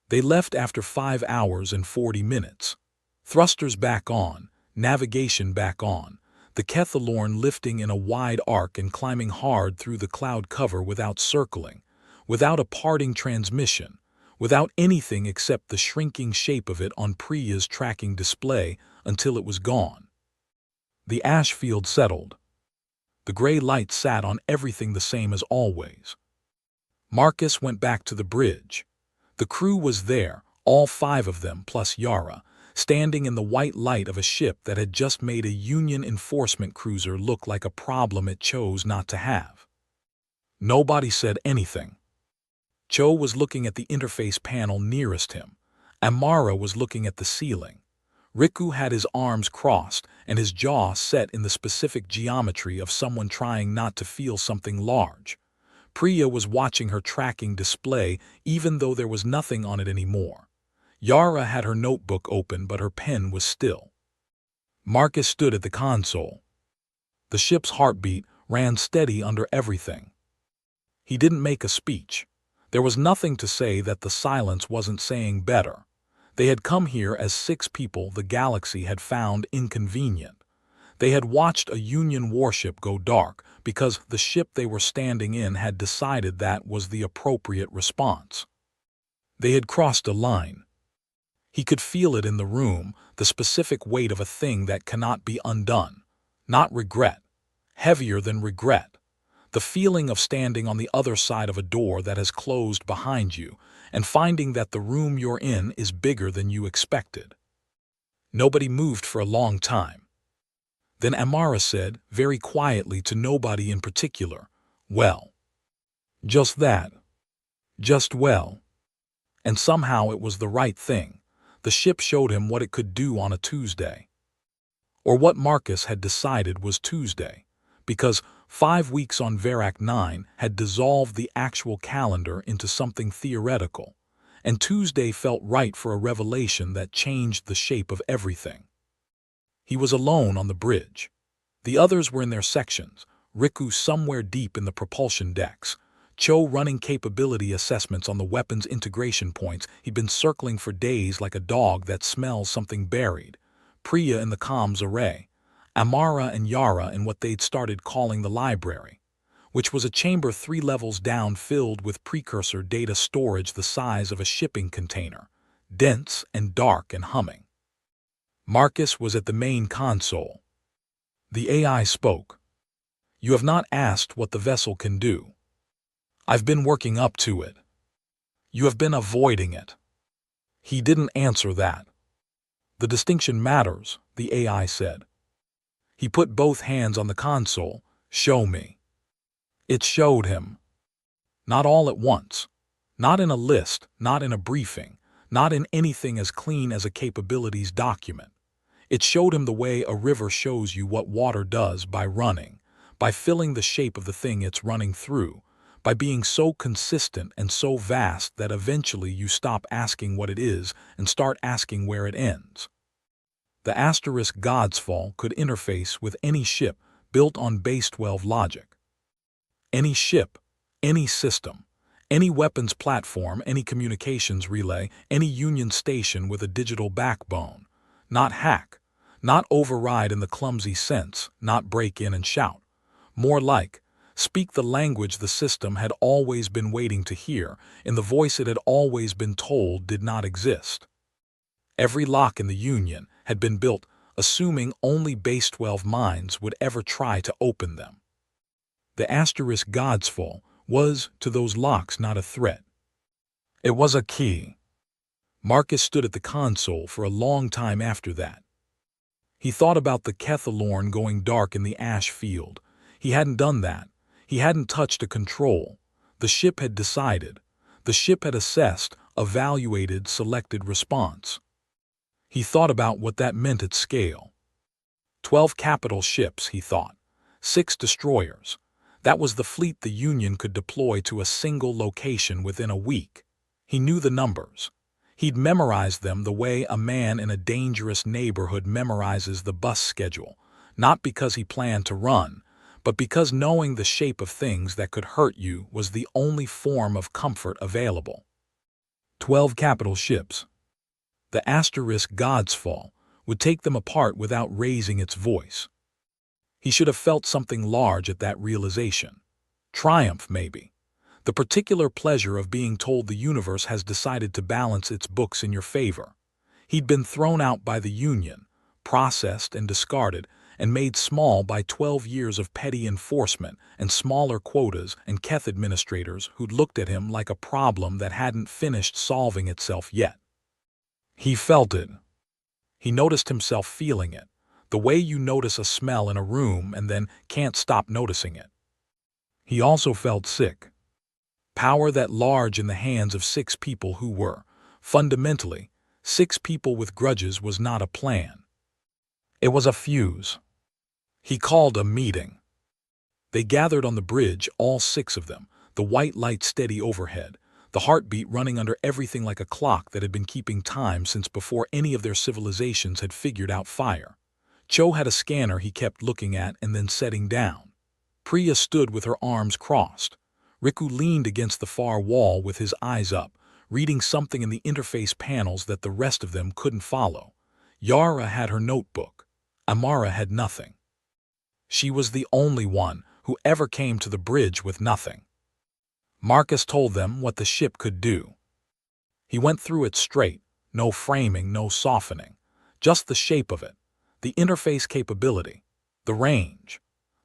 They left after 5 hours and 40 minutes. Thrusters back on, navigation back on, the Kethalorn lifting in a wide arc and climbing hard through the cloud cover without circling, without a parting transmission, without anything except the shrinking shape of it on Priya's tracking display until it was gone. The ash field settled. The gray light sat on everything the same as always. Marcus went back to the bridge. The crew was there, all 5 of them plus Yara, standing in the white light of a ship that had just made a Union enforcement cruiser look like a problem it chose not to have. Nobody said anything. Cho was looking at the interface panel nearest him. Amara was looking at the ceiling. Riku had his arms crossed and his jaw set in the specific geometry of someone trying not to feel something large. Priya was watching her tracking display even though there was nothing on it anymore. Yara had her notebook open but her pen was still. Marcus stood at the console. The ship's heartbeat ran steady under everything. He didn't make a speech. There was nothing to say that the silence wasn't saying better. They had come here as 6 people the galaxy had found inconvenient. They had watched a Union warship go dark because the ship they were standing in had decided that was the appropriate response. They had crossed a line. He could feel it in the room, the specific weight of a thing that cannot be undone. Not regret. Heavier than regret. The feeling of standing on the other side of a door that has closed behind you and finding that the room you're in is bigger than you expected. Nobody moved for a long time. Then Amara said, very quietly to nobody in particular, "Well." Just that. Just well. And somehow it was the right thing. The ship showed him what it could do on a Tuesday. Or what Marcus had decided was Tuesday, because 5 weeks on Verac 9 had dissolved the actual calendar into something theoretical, and Tuesday felt right for a revelation that changed the shape of everything. He was alone on the bridge. The others were in their sections, Riku somewhere deep in the propulsion decks, Cho running capability assessments on the weapons integration points he'd been circling for days like a dog that smells something buried, Priya in the comms array, Amara and Yara in what they'd started calling the library, which was a chamber 3 levels down filled with precursor data storage the size of a shipping container, dense and dark and humming. Marcus was at the main console. The AI spoke. "You have not asked what the vessel can do. I've been working up to it. You have been avoiding it." He didn't answer that. "The distinction matters," the AI said. He put both hands on the console. "Show me." It showed him. Not all at once. Not in a list, not in a briefing, not in anything as clean as a capabilities document. It showed him the way a river shows you what water does by running, by filling the shape of the thing it's running through, by being so consistent and so vast that eventually you stop asking what it is and start asking where it ends. The asterisk Godsfall could interface with any ship built on base 12 logic. Any ship, any system, any weapons platform, any communications relay, any Union station with a digital backbone. Not hack, not override in the clumsy sense, not break in and shout. More like, speak the language the system had always been waiting to hear, in the voice it had always been told did not exist. Every lock in the Union had been built assuming only base 12 minds would ever try to open them. The asterisk Godsfall was, to those locks, not a threat. It was a key. Marcus stood at the console for a long time after that. He thought about the Kethalorn going dark in the ash field. He hadn't done that. He hadn't touched a control. The ship had decided. The ship had assessed, evaluated, selected response. He thought about what that meant at scale. 12 capital ships, he thought. 6 destroyers. That was the fleet the Union could deploy to a single location within a week. He knew the numbers. He'd memorized them the way a man in a dangerous neighborhood memorizes the bus schedule, not because he planned to run, but because knowing the shape of things that could hurt you was the only form of comfort available. 12 capital ships. The asterisk Godsfall would take them apart without raising its voice. He should have felt something large at that realization. Triumph, maybe. The particular pleasure of being told the universe has decided to balance its books in your favor. He'd been thrown out by the Union, processed and discarded, and made small by 12 years of petty enforcement and smaller quotas and Keth administrators who'd looked at him like a problem that hadn't finished solving itself yet. He felt it. He noticed himself feeling it, the way you notice a smell in a room and then can't stop noticing it. He also felt sick. Power that large in the hands of 6 people who were, fundamentally, 6 people with grudges was not a plan. It was a fuse. He called a meeting. They gathered on the bridge, all 6 of them, the white light steady overhead, the heartbeat running under everything like a clock that had been keeping time since before any of their civilizations had figured out fire. Cho had a scanner he kept looking at and then setting down. Priya stood with her arms crossed. Riku leaned against the far wall with his eyes up, reading something in the interface panels that the rest of them couldn't follow. Yara had her notebook. Amara had nothing. She was the only one who ever came to the bridge with nothing. Marcus told them what the ship could do. He went through it straight, no framing, no softening, just the shape of it, the interface capability, the range.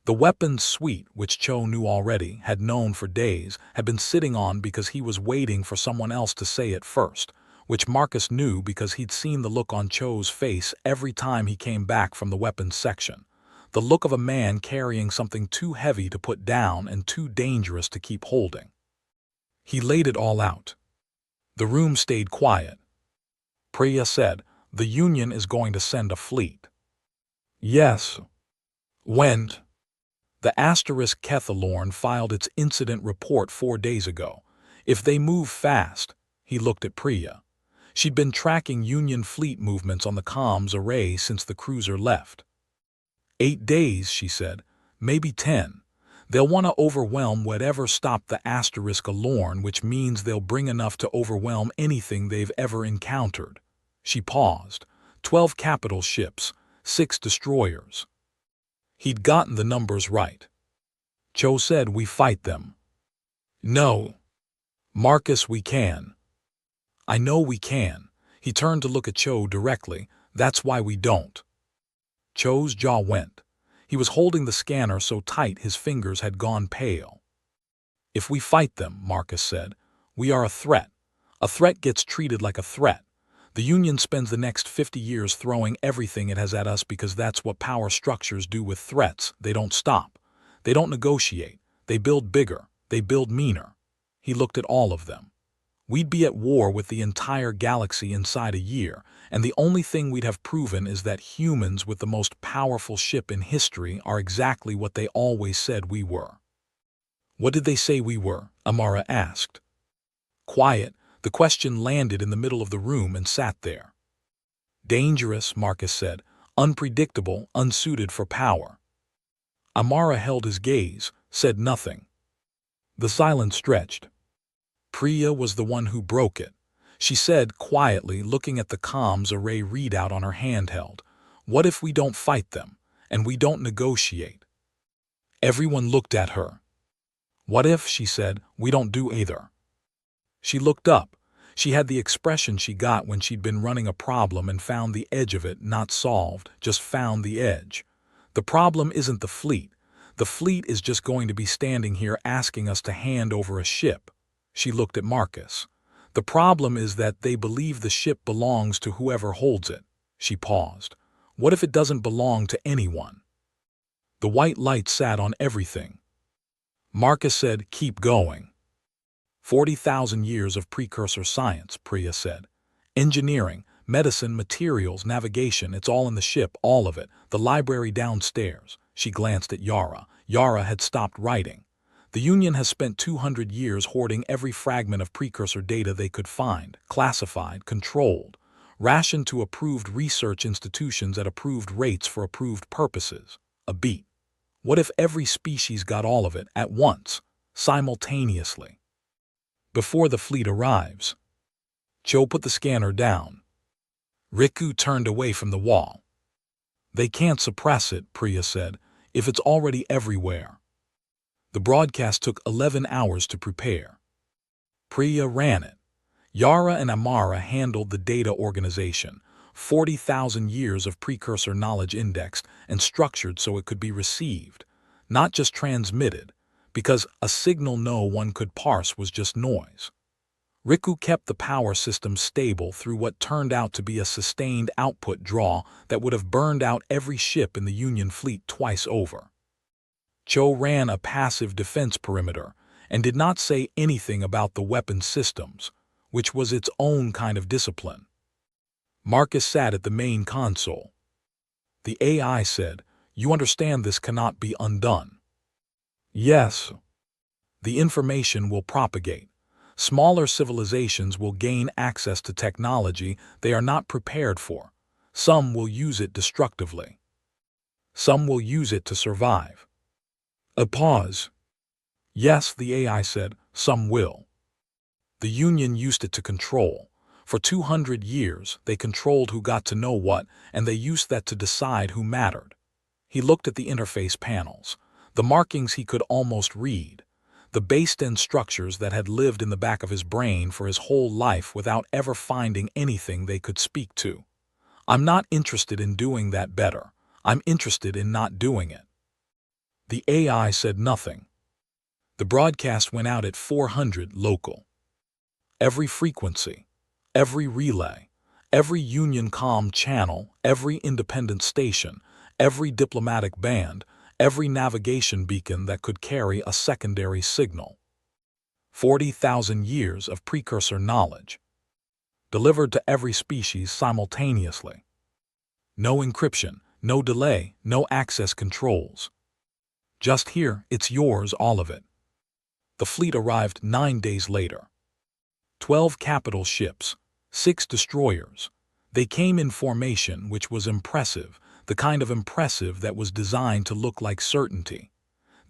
The weapons suite, which Cho knew already, had known for days, had been sitting on because he was waiting for someone else to say it first, which Marcus knew because he'd seen the look on Cho's face every time he came back from the weapons section. The look of a man carrying something too heavy to put down and too dangerous to keep holding. He laid it all out. The room stayed quiet. Priya said, "The Union is going to send a fleet." "Yes." "When?" The asterisk Kethalorn filed its incident report 4 days ago. "If they move fast," he looked at Priya. She'd been tracking Union fleet movements on the comms array since the cruiser left. 8 days, she said, maybe 10. They'll want to overwhelm whatever stopped the asterisk Alorn, which means they'll bring enough to overwhelm anything they've ever encountered. She paused. 12 capital ships, 6 destroyers. He'd gotten the numbers right. Cho said, "We fight them." "No. Marcus, we can." "I know we can." He turned to look at Cho directly. "That's why we don't." Cho's jaw went. He was holding the scanner so tight his fingers had gone pale. "If we fight them," Marcus said, "we are a threat. A threat gets treated like a threat. The Union spends the next 50 years throwing everything it has at us because that's what power structures do with threats. They don't stop. They don't negotiate. They build bigger. They build meaner." He looked at all of them. "We'd be at war with the entire galaxy inside a year, and the only thing we'd have proven is that humans with the most powerful ship in history are exactly what they always said we were." "What did they say we were?" Amara asked. Quiet, the question landed in the middle of the room and sat there. "Dangerous," Marcus said, "unpredictable, unsuited for power." Amara held his gaze, said nothing. The silence stretched. Priya was the one who broke it. She said quietly, looking at the comms array readout on her handheld, "What if we don't fight them, and we don't negotiate?" Everyone looked at her. "What if," she said, "we don't do either?" She looked up. She had the expression she got when she'd been running a problem and found the edge of it, not solved, just found the edge. "The problem isn't the fleet. The fleet is just going to be standing here asking us to hand over a ship." She looked at Marcus. "The problem is that they believe the ship belongs to whoever holds it." She paused. "What if it doesn't belong to anyone?" The white light sat on everything. Marcus said, "Keep going." 40,000 years of precursor science, Priya said. "Engineering, medicine, materials, navigation, it's all in the ship, all of it. The library downstairs." She glanced at Yara. Yara had stopped writing. "The Union has spent 200 years hoarding every fragment of precursor data they could find, classified, controlled, rationed to approved research institutions at approved rates for approved purposes. A beat. What if every species got all of it at once, simultaneously? Before the fleet arrives." Cho put the scanner down. Riku turned away from the wall. "They can't suppress it," Priya said, "if it's already everywhere." The broadcast took 11 hours to prepare. Priya ran it. Yara and Amara handled the data organization, 40,000 years of precursor knowledge indexed and structured so it could be received, not just transmitted, because a signal no one could parse was just noise. Riku kept the power system stable through what turned out to be a sustained output draw that would have burned out every ship in the Union fleet twice over. Cho ran a passive defense perimeter and did not say anything about the weapons systems, which was its own kind of discipline. Marcus sat at the main console. The AI said, "You understand this cannot be undone?" "Yes." "The information will propagate. Smaller civilizations will gain access to technology they are not prepared for. Some will use it destructively. Some will use it to survive." A pause. "Yes," the AI said, "some will." The Union used it to control. For 200 years, they controlled who got to know what, and they used that to decide who mattered. He looked at the interface panels, the markings he could almost read, the based-in structures that had lived in the back of his brain for his whole life without ever finding anything they could speak to. I'm not interested in doing that better. I'm interested in not doing it. The AI said nothing. The broadcast went out at 400 local. Every frequency, every relay, every Union comm channel, every independent station, every diplomatic band, every navigation beacon that could carry a secondary signal. 40,000 years of precursor knowledge, delivered to every species simultaneously. No encryption, no delay, no access controls. Just here, it's yours, all of it. The fleet arrived 9 days later. 12 capital ships, 6 destroyers. They came in formation, which was impressive, the kind of impressive that was designed to look like certainty.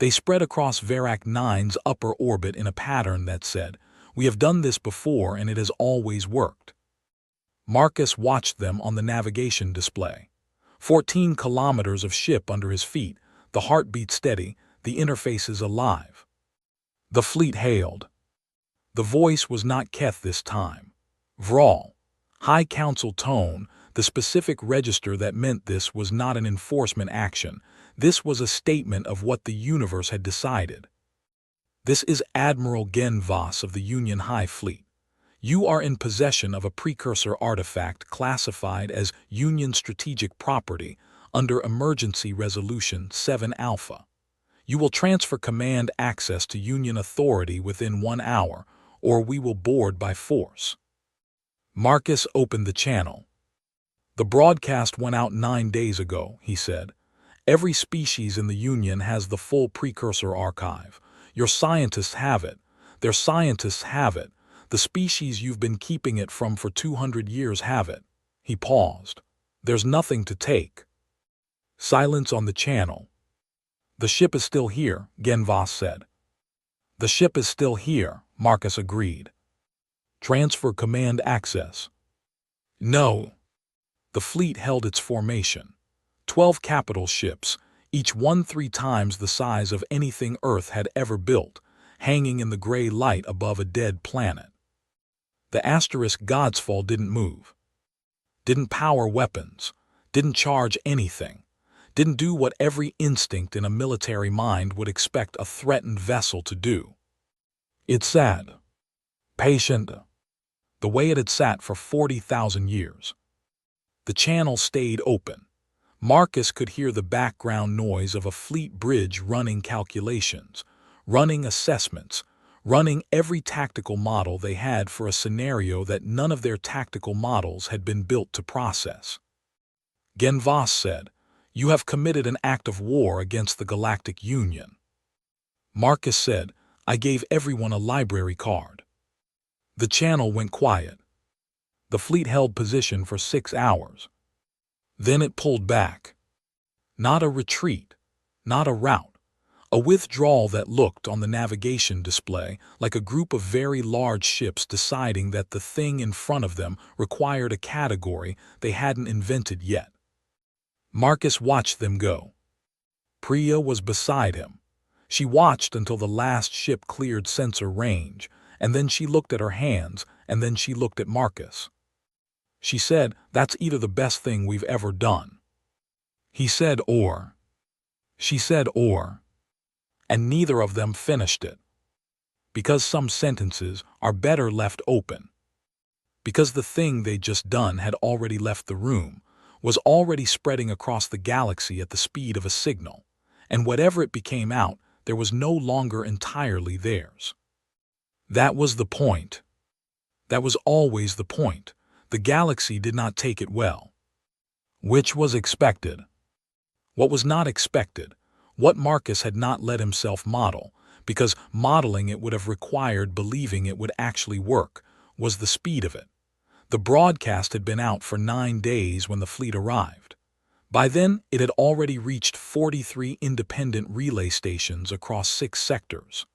They spread across Verac 9's upper orbit in a pattern that said, "We have done this before and it has always worked." Marcus watched them on the navigation display. 14 kilometers of ship under his feet, the heartbeat steady, the interfaces alive. The fleet hailed. The voice was not Keth this time. Vral. High Council tone, the specific register that meant this was not an enforcement action. This was a statement of what the universe had decided. This is Admiral Gen Voss of the Union High Fleet. You are in possession of a precursor artifact classified as Union Strategic Property under Emergency Resolution 7 Alpha. You will transfer command access to Union authority within 1 hour, or we will board by force. Marcus opened the channel. The broadcast went out 9 days ago, he said. Every species in the Union has the full precursor archive. Your scientists have it. Their scientists have it. The species you've been keeping it from for 200 years have it. He paused. There's nothing to take. Silence on the channel. The ship is still here, Gen Voss said. The ship is still here, Marcus agreed. Transfer command access. No. The fleet held its formation. 12 capital ships, each 1 3 times the size of anything Earth had ever built, hanging in the gray light above a dead planet. The asterisk Godsfall didn't move. Didn't power weapons. Didn't charge anything. Didn't do what every instinct in a military mind would expect a threatened vessel to do. It sat. Patient. The way it had sat for 40,000 years. The channel stayed open. Marcus could hear the background noise of a fleet bridge running calculations, running assessments, running every tactical model they had for a scenario that none of their tactical models had been built to process. Gen Voss said, "You have committed an act of war against the Galactic Union." Marcus said, "I gave everyone a library card." The channel went quiet. The fleet held position for 6 hours. Then it pulled back. Not a retreat, not a rout, a withdrawal that looked on the navigation display like a group of very large ships deciding that the thing in front of them required a category they hadn't invented yet. Marcus watched them go. Priya was beside him. She watched until the last ship cleared sensor range, and then she looked at her hands, and then she looked at Marcus. She said, "That's either the best thing we've ever done." He said, "Or." She said, "Or." And neither of them finished it. Because some sentences are better left open. Because the thing they'd just done had already left the room, was already spreading across the galaxy at the speed of a signal, and whatever it became out, there was no longer entirely theirs. That was the point. That was always the point. The galaxy did not take it well. Which was expected. What was not expected, what Marcus had not let himself model, because modeling it would have required believing it would actually work, was the speed of it. The broadcast had been out for 9 days when the fleet arrived. By then, it had already reached 43 independent relay stations across 6 sectors.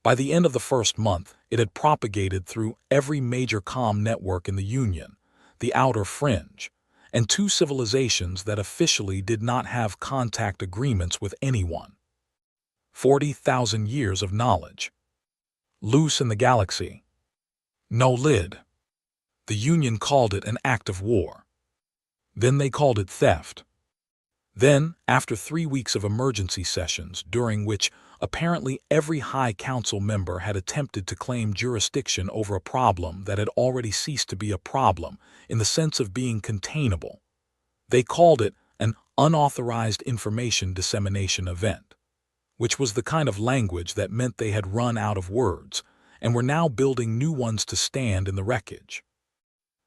By the end of the first month, It had propagated through every major comm network in the Union, the Outer Fringe, and two civilizations that officially did not have contact agreements with anyone. 40,000 years of knowledge. Loose in the galaxy. No lid. The Union called it an act of war. Then they called it theft. Then, after 3 weeks of emergency sessions, during which apparently every High Council member had attempted to claim jurisdiction over a problem that had already ceased to be a problem in the sense of being containable, they called it an unauthorized information dissemination event, which was the kind of language that meant they had run out of words and were now building new ones to stand in the wreckage.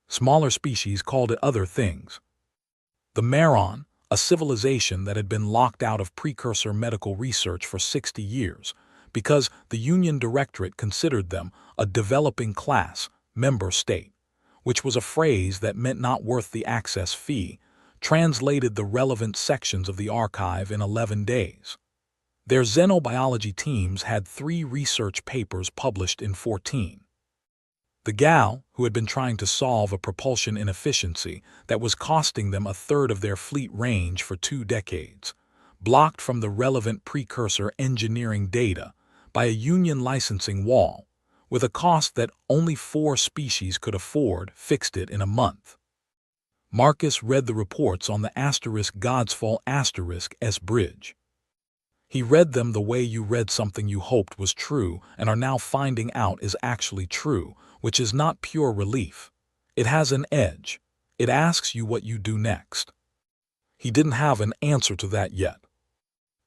Smaller species called it other things. The Maron, a civilization that had been locked out of precursor medical research for 60 years because the Union Directorate considered them a developing class member state, which was a phrase that meant not worth the access fee, translated the relevant sections of the archive in 11 days. Their xenobiology teams had 3 research papers published in 14. The gal, who had been trying to solve a propulsion inefficiency that was costing them a third of their fleet range for 2 decades, blocked from the relevant precursor engineering data by a Union licensing wall, with a cost that only 4 species could afford, fixed it in a month. Marcus read the reports on the *Godsfall *S bridge. He read them the way you read something you hoped was true and are now finding out is actually true, which is not pure relief. It has an edge. It asks you what you do next. He didn't have an answer to that yet.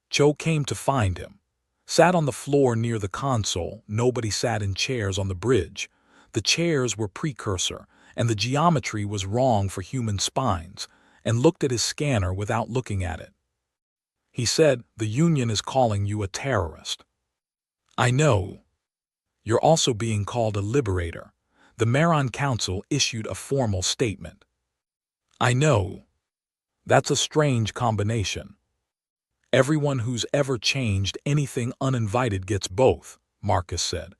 Cho came to find him. Sat on the floor near the console. Nobody sat in chairs on the bridge. The chairs were precursor, and the geometry was wrong for human spines, and looked at his scanner without looking at it. He said, "The Union is calling you a terrorist." "I know. You're also being called a liberator." The Maron Council issued a formal statement. "I know. That's a strange combination. Everyone who's ever changed anything uninvited gets both," Marcus said.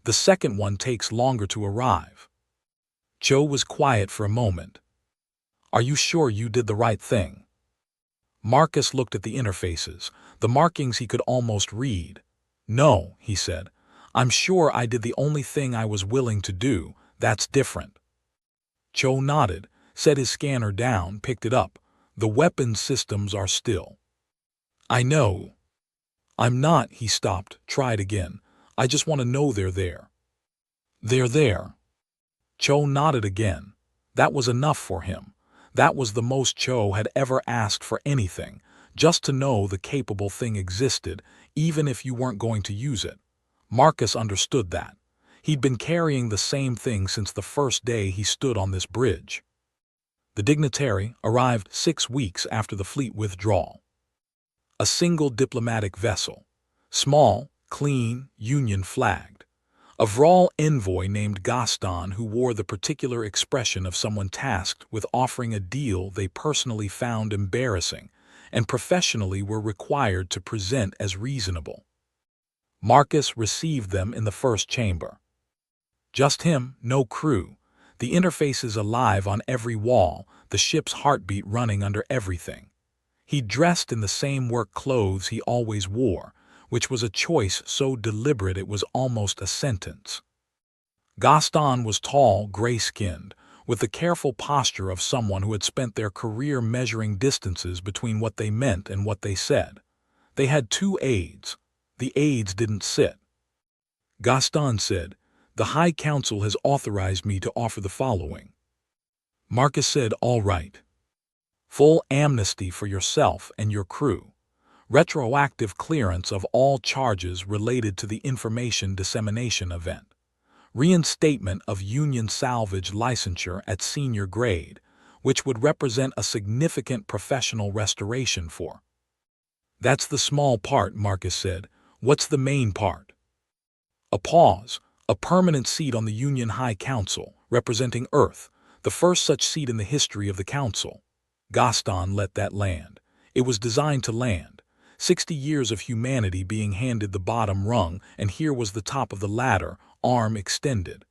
"The second one takes longer to arrive." Cho was quiet for a moment. "Are you sure you did the right thing?" Marcus looked at the interfaces, the markings he could almost read. "No," he said. "I'm sure I did the only thing I was willing to do. That's different." Cho nodded, set his scanner down, picked it up. "The weapons systems are still." "I know." "I'm not," he stopped, tried again. "I just want to know they're there." "They're there." Cho nodded again. That was enough for him. That was the most Cho had ever asked for anything, just to know the capable thing existed, even if you weren't going to use it. Marcus understood that. He'd been carrying the same thing since the first day he stood on this bridge. The dignitary arrived 6 weeks after the fleet withdrawal. A single diplomatic vessel, small, clean, Union flagged. A Vral envoy named Gaston who wore the particular expression of someone tasked with offering a deal they personally found embarrassing and professionally were required to present as reasonable. Marcus received them in the first chamber. Just him, no crew. The interfaces alive on every wall, the ship's heartbeat running under everything. He dressed in the same work clothes he always wore, which was a choice so deliberate it was almost a sentence. Gaston was tall, gray-skinned, with the careful posture of someone who had spent their career measuring distances between what they meant and what they said. They had 2 aides. The aides didn't sit. Gaston said, "The High Council has authorized me to offer the following." Marcus said, "All right. Full amnesty for yourself and your crew. Retroactive clearance of all charges related to the information dissemination event. Reinstatement of Union salvage licensure at senior grade, which would represent a significant professional restoration for." "That's the small part," Marcus said. "What's the main part?" A pause. "A permanent seat on the Union High Council, representing Earth, the first such seat in the history of the Council." Gaston let that land. It was designed to land. 60 years of humanity being handed the bottom rung, and here was the top of the ladder, arm extended.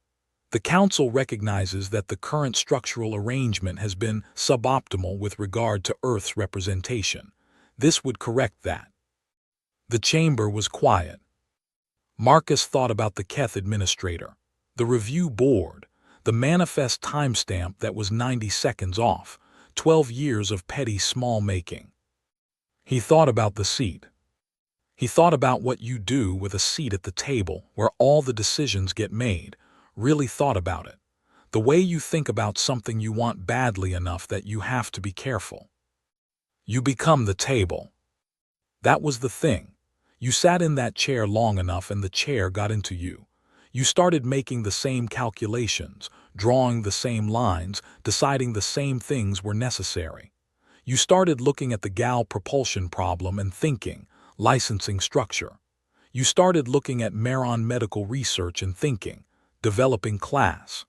The Council recognizes that the current structural arrangement has been suboptimal with regard to Earth's representation. This would correct that. The chamber was quiet. Marcus thought about the Keth administrator, the review board, the manifest timestamp that was 90 seconds off, 12 years of petty small-making. He thought about the seat. He thought about what you do with a seat at the table where all the decisions get made, really thought about it. The way you think about something you want badly enough that you have to be careful. You become the table. That was the thing. You sat in that chair long enough and the chair got into you. You started making the same calculations, drawing the same lines, deciding the same things were necessary. You started looking at the GAL propulsion problem and thinking, licensing structure. You started looking at Maron medical research and thinking, developing class.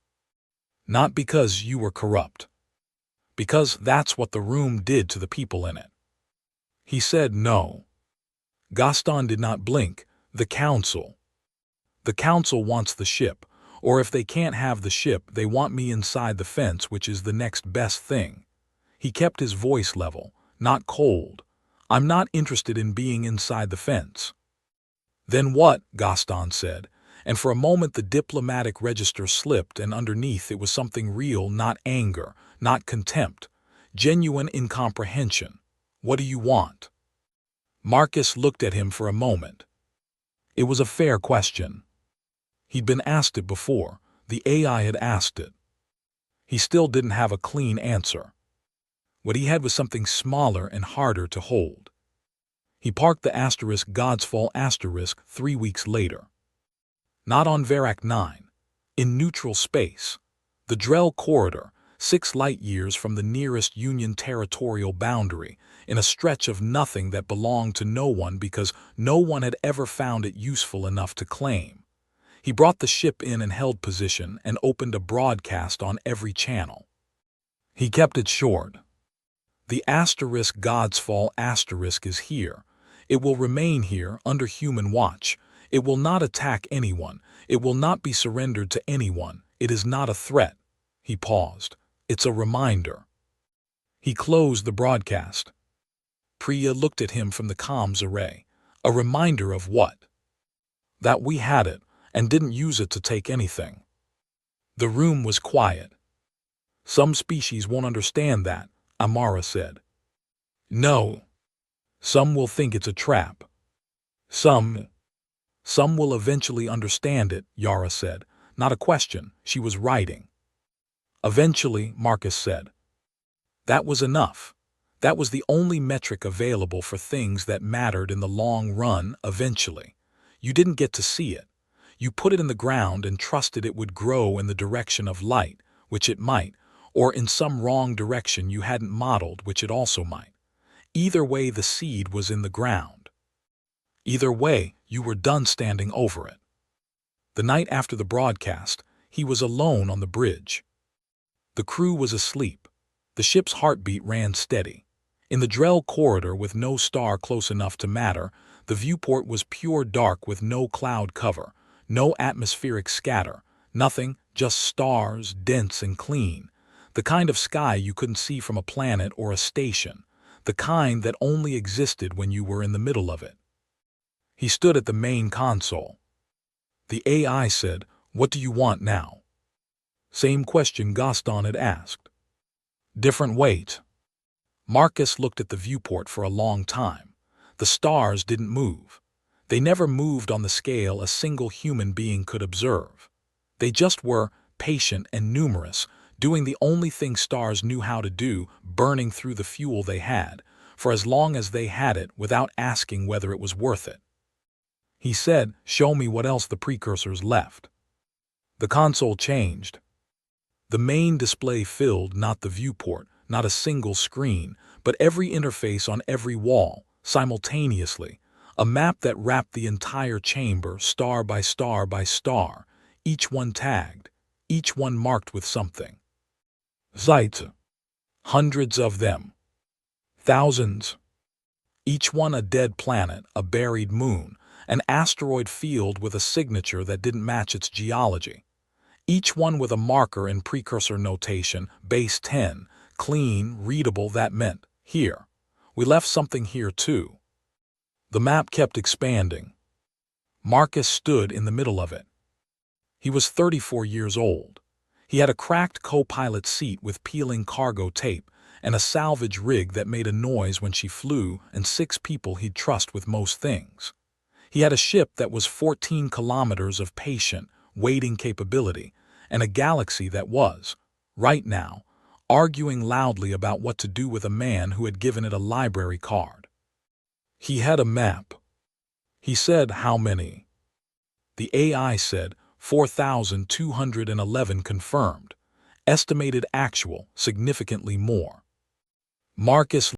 Not because you were corrupt. Because that's what the room did to the people in it. He said no. Gaston did not blink. The Council. The Council wants the ship, or if they can't have the ship, they want me inside the fence, which is the next best thing. He kept his voice level, not cold. I'm not interested in being inside the fence. Then what? Gaston said, and for a moment the diplomatic register slipped and underneath it was something real, not anger, not contempt, genuine incomprehension. What do you want? Marcus looked at him for a moment. It was a fair question. He'd been asked it before. The AI had asked it. He still didn't have a clean answer. What he had was something smaller and harder to hold. He parked the *Godsfall* 3 weeks later. Not on Verac 9. In neutral space. The Drell corridor, 6 light-years from the nearest Union territorial boundary, in a stretch of nothing that belonged to no one because no one had ever found it useful enough to claim. He brought the ship in and held position and opened a broadcast on every channel. He kept it short. The *Godsfall* is here. It will remain here under human watch. It will not attack anyone. It will not be surrendered to anyone. It is not a threat. He paused. It's a reminder. He closed the broadcast. Priya looked at him from the comms array. A reminder of what? That we had it, and didn't use it to take anything. The room was quiet. Some species won't understand that, Amara said. No. Some will think it's a trap. Some will eventually understand it, Yara said. Not a question, she was writing. Eventually, Marcus said. That was enough. That was the only metric available for things that mattered in the long run, eventually. You didn't get to see it. You put it in the ground and trusted it would grow in the direction of light, which it might, or in some wrong direction you hadn't modeled, which it also might. Either way, the seed was in the ground. Either way, you were done standing over it. The night after the broadcast, he was alone on the bridge. The crew was asleep. The ship's heartbeat ran steady. In the Drell corridor, with no star close enough to matter, the viewport was pure dark with no cloud cover, no atmospheric scatter, nothing, just stars, dense and clean. The kind of sky you couldn't see from a planet or a station, the kind that only existed when you were in the middle of it. He stood at the main console. The AI said, "What do you want now?" Same question Gaston had asked. Different weight. Marcus looked at the viewport for a long time. The stars didn't move. They never moved on the scale a single human being could observe. They just were, patient and numerous, doing the only thing stars knew how to do, burning through the fuel they had, for as long as they had it, without asking whether it was worth it. He said, "Show me what else the precursors left." The console changed. The main display filled not the viewport, not a single screen, but every interface on every wall, simultaneously, a map that wrapped the entire chamber, star by star by star, each one tagged, each one marked with something. Sites. Hundreds of them. Thousands. Each one a dead planet, a buried moon, an asteroid field with a signature that didn't match its geology. Each one with a marker in precursor notation, base 10, clean, readable, that meant, here. We left something here too. The map kept expanding. Marcus stood in the middle of it. He was 34 years old. He had a cracked co-pilot seat with peeling cargo tape and a salvage rig that made a noise when she flew, and 6 people he'd trust with most things. He had a ship that was 14 kilometers of patient, waiting capability, and a galaxy that was, right now, arguing loudly about what to do with a man who had given it a library card. He had a map. He said how many. The AI said 4,211 confirmed. Estimated actual, significantly more. Marcus